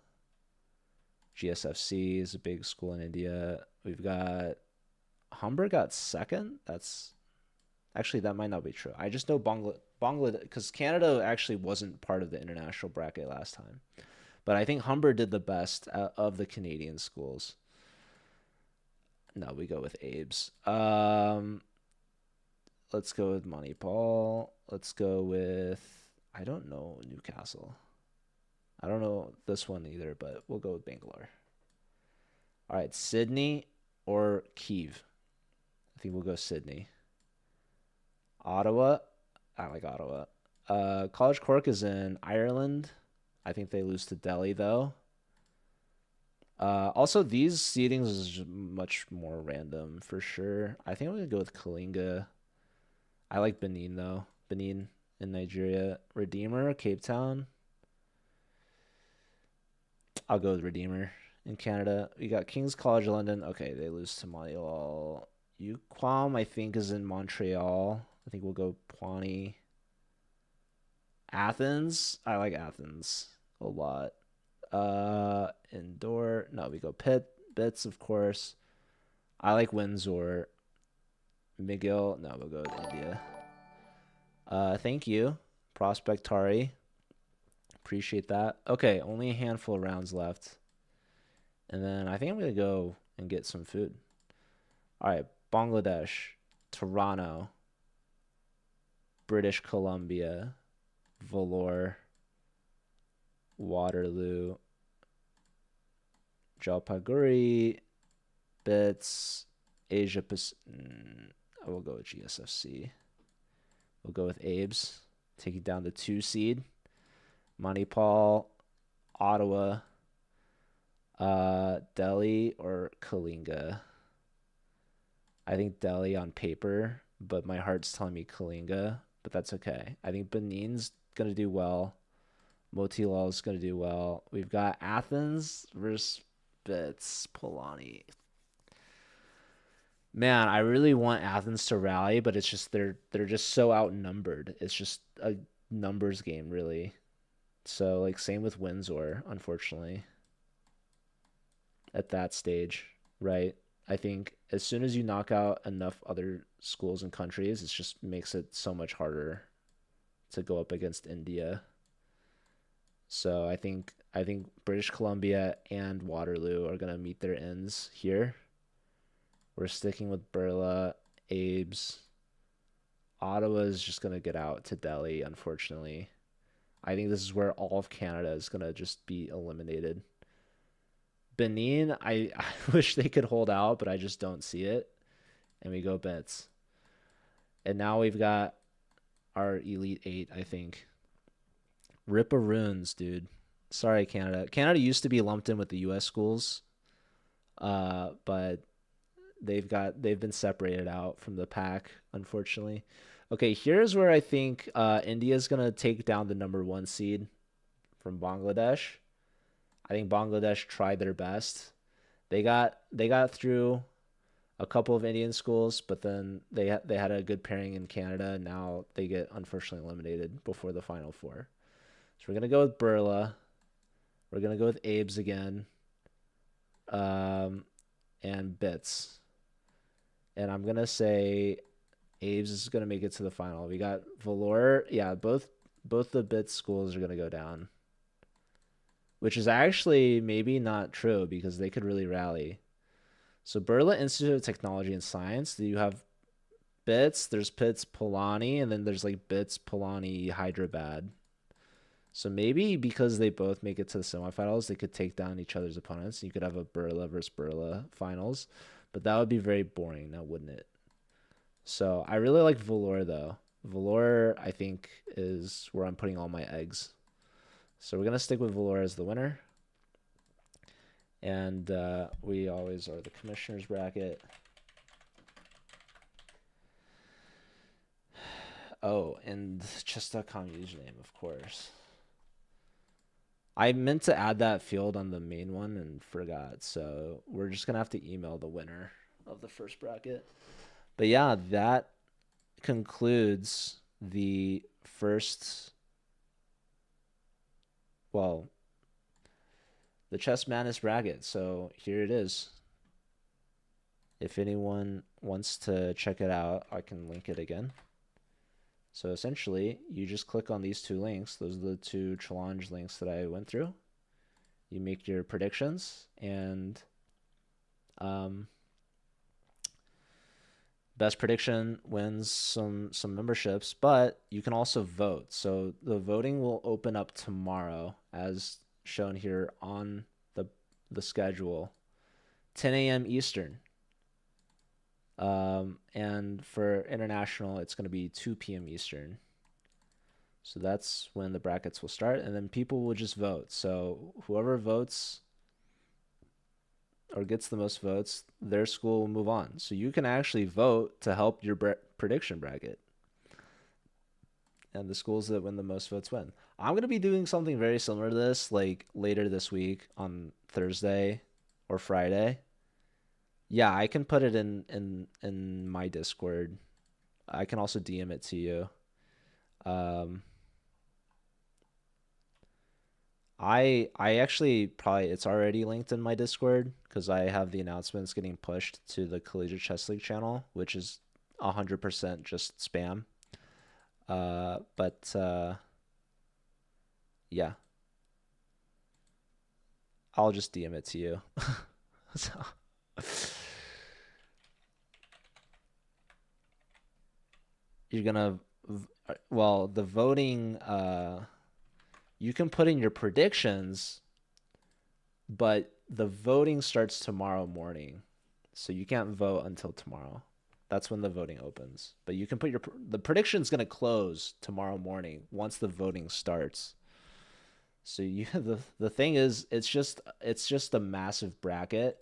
GSFC is a big school in India. We've got Humber got second. That's actually that might not be true. I just know Bangladesh because Canada actually wasn't part of the international bracket last time, but I think Humber did the best of the Canadian schools. No, we go with Abe's. Let's go with Manipal. Let's go with I don't know Newcastle. I don't know this one either, but we'll go with Bangalore. All right, Sydney or Kiev. I think we'll go Sydney. Ottawa. I like Ottawa. College Cork is in Ireland. I think they lose to Delhi though. Also, these seedings is much more random for sure. I think I'm gonna go with Kalinga. I like Benin though. Benin in Nigeria. Redeemer, Cape Town. I'll go with Redeemer in Canada. We got King's College London. Okay, they lose to Montreal. UQuam, I think, is in Montreal. I think we'll go Pawnee. Athens. I like Athens a lot. Indoor. No, we go Bits, of course. I like Windsor. McGill. No, we'll go with India. Thank you, Prospect Tari. Appreciate that. Okay, only a handful of rounds left. And then I think I'm going to go and get some food. All right, Bangladesh, Toronto, British Columbia, Vellore, Waterloo, Jalpaiguri, Bits, Asia Pacific. I will go with GSFC. We'll go with Abe's, taking down the 2 seed. Manipal, Ottawa, Delhi, or Kalinga. I think Delhi on paper, but my heart's telling me Kalinga, but that's okay. I think Benin's going to do well. Motilal's going to do well. We've got Athens versus Bits, Polani. Man, I really want Athens to rally, but it's just they're just so outnumbered. It's just a numbers game, really. So like same with Windsor, unfortunately, at that stage, right? I think as soon as you knock out enough other schools and countries, it just makes it so much harder to go up against India. So I think British Columbia and Waterloo are gonna meet their ends here. We're sticking with Burla, Abe's. Ottawa is just gonna get out to Delhi, unfortunately. I think this is where all of Canada is gonna just be eliminated. Benin, I wish they could hold out, but I just don't see it. And we go Bits. And now we've got our Elite Eight, I think. Ripperoons, dude. Sorry, Canada. Canada used to be lumped in with the US schools, but they've been separated out from the pack, unfortunately. Okay, here's where I think India's gonna take down the number one seed from Bangladesh. I think Bangladesh tried their best. They got through a couple of Indian schools, but then they had a good pairing in Canada. And now they get unfortunately eliminated before the final four. So we're gonna go with Burla. We're gonna go with Abe's again, um, and Bits. And I'm gonna say Abe's is gonna make it to the final. We got Valor. Yeah, both the Bits schools are gonna go down, which is actually maybe not true because they could really rally. So Birla Institute of Technology and Science. Do you have Bits? There's Bits Pilani, and then there's like Bits Pilani Hyderabad. So maybe because they both make it to the semifinals, they could take down each other's opponents. You could have a Birla versus Birla finals, but that would be very boring now, wouldn't it? So I really like Valor though. Valor, I think, is where I'm putting all my eggs. So we're gonna stick with Valor as the winner. And we always are the commissioner's bracket. Oh, and chess.com username, of course. I meant to add that field on the main one and forgot. So we're just going to have to email the winner of the first bracket. But yeah, that concludes the first, well, the Chess Madness bracket. So here it is. If anyone wants to check it out, I can link it again. So essentially, you just click on these two links. Those are the two challenge links that I went through. You make your predictions, and best prediction wins some memberships, but you can also vote. So the voting will open up tomorrow, as shown here on the schedule, 10 a.m. Eastern. And for international, it's going to be 2 p.m. Eastern. So that's when the brackets will start, and then people will just vote. So whoever votes or gets the most votes, their school will move on. So you can actually vote to help your prediction bracket. And the schools that win the most votes win. I'm going to be doing something very similar to this, like later this week on Thursday or Friday. Yeah, I can put it in my Discord. I can also DM it to you. I actually probably it's already linked in my Discord because I have the announcements getting pushed to the Collegiate Chess League channel, which is 100% just spam. But yeah, I'll just DM it to you. So you're gonna, well, the voting, you can put in your predictions, but the voting starts tomorrow morning. So you can't vote until tomorrow. That's when the voting opens. But you can put the prediction's going to close tomorrow morning once the voting starts. So the thing is it's just a massive bracket.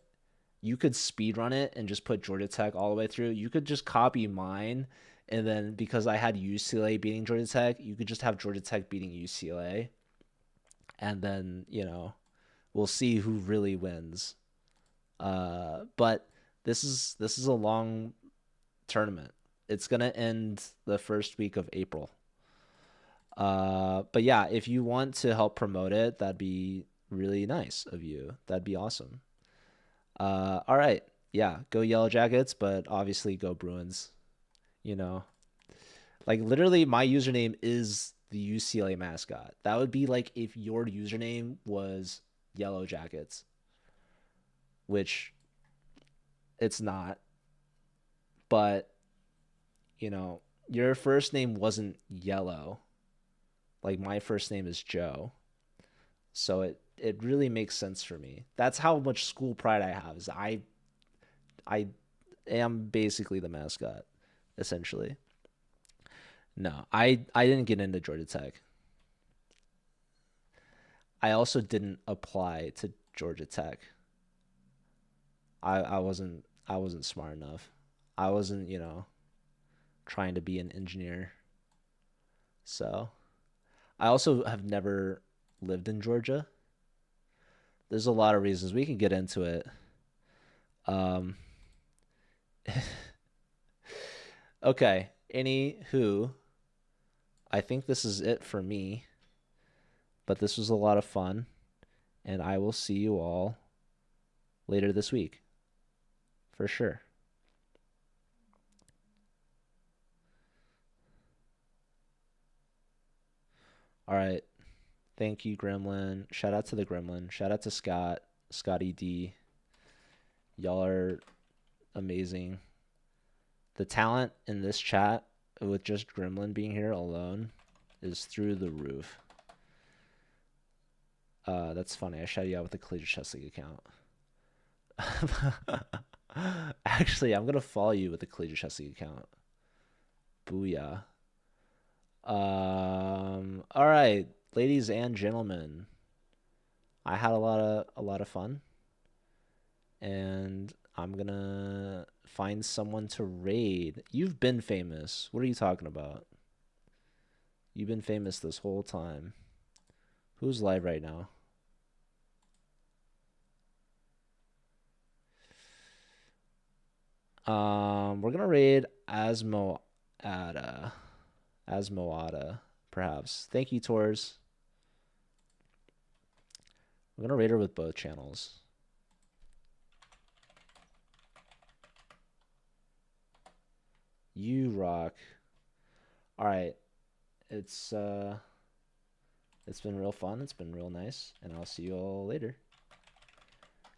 You could speed run it and just put Georgia Tech all the way through. You could just copy mine, and then because I had UCLA beating Georgia Tech, you could just have Georgia Tech beating UCLA. And then, we'll see who really wins. But this is a long tournament. It's gonna end the first week of April. But yeah, if you want to help promote it, that'd be really nice of you. That'd be awesome. All right. Yeah, go Yellow Jackets, but obviously go Bruins. You know, like literally my username is the UCLA mascot. That would be like if your username was Yellow Jackets, which it's not, but you know, your first name wasn't Yellow. Like my first name is Joe. So it really makes sense for me. That's how much school pride I have. Is I am basically the mascot, essentially. No, I didn't get into Georgia Tech. I also didn't apply to Georgia Tech. I wasn't smart enough. I wasn't, trying to be an engineer. So, I also have never lived in Georgia. There's a lot of reasons we can get into it. Um, okay. Anywho, I think this is it for me, but this was a lot of fun, and I will see you all later this week for sure. All right. Thank you, Gremlin. Shout out to the Gremlin. Shout out to Scott, Scotty D. Y'all are amazing. The talent in this chat with just Gremlin being here alone is through the roof. That's funny. I shouted you out with the Collegiate Chess League account. Actually, I'm gonna follow you with the Collegiate Chess League account. Booyah. All right, ladies and gentlemen, I had a lot of fun, and I'm gonna find someone to raid. You've been famous. What are you talking about? You've been famous this whole time. Who's live right now? We're gonna raid Asmoada. Asmoada, perhaps. Thank you, Tors. We're gonna raid her with both channels. You rock. All right. It's been real fun. It's been real nice, and I'll see you all later.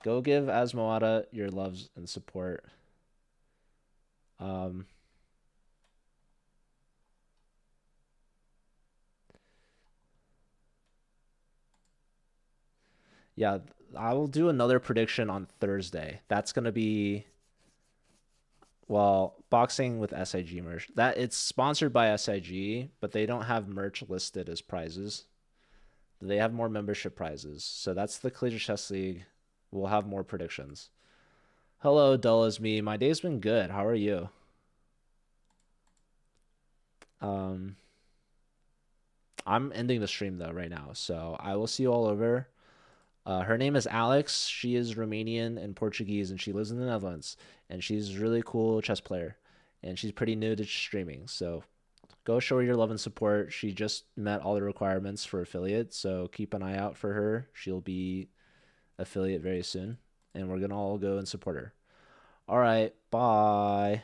Go give Asmoada your loves and support. Um yeah, I will do another prediction on Thursday. That's gonna be, well, boxing with SIG merch. That it's sponsored by SIG, but they don't have merch listed as prizes. They have more membership prizes. So that's the Collegiate Chess League. We'll have more predictions. Hello, dull as me. My day's been good. How are you? Um, I'm ending the stream though right now, so I will see you all over. Her name is Alex. She is Romanian and Portuguese, and she lives in the Netherlands. And she's a really cool chess player, and she's pretty new to streaming. So go show her your love and support. She just met all the requirements for affiliate, so keep an eye out for her. She'll be affiliate very soon, and we're gonna all go and support her. All right, bye.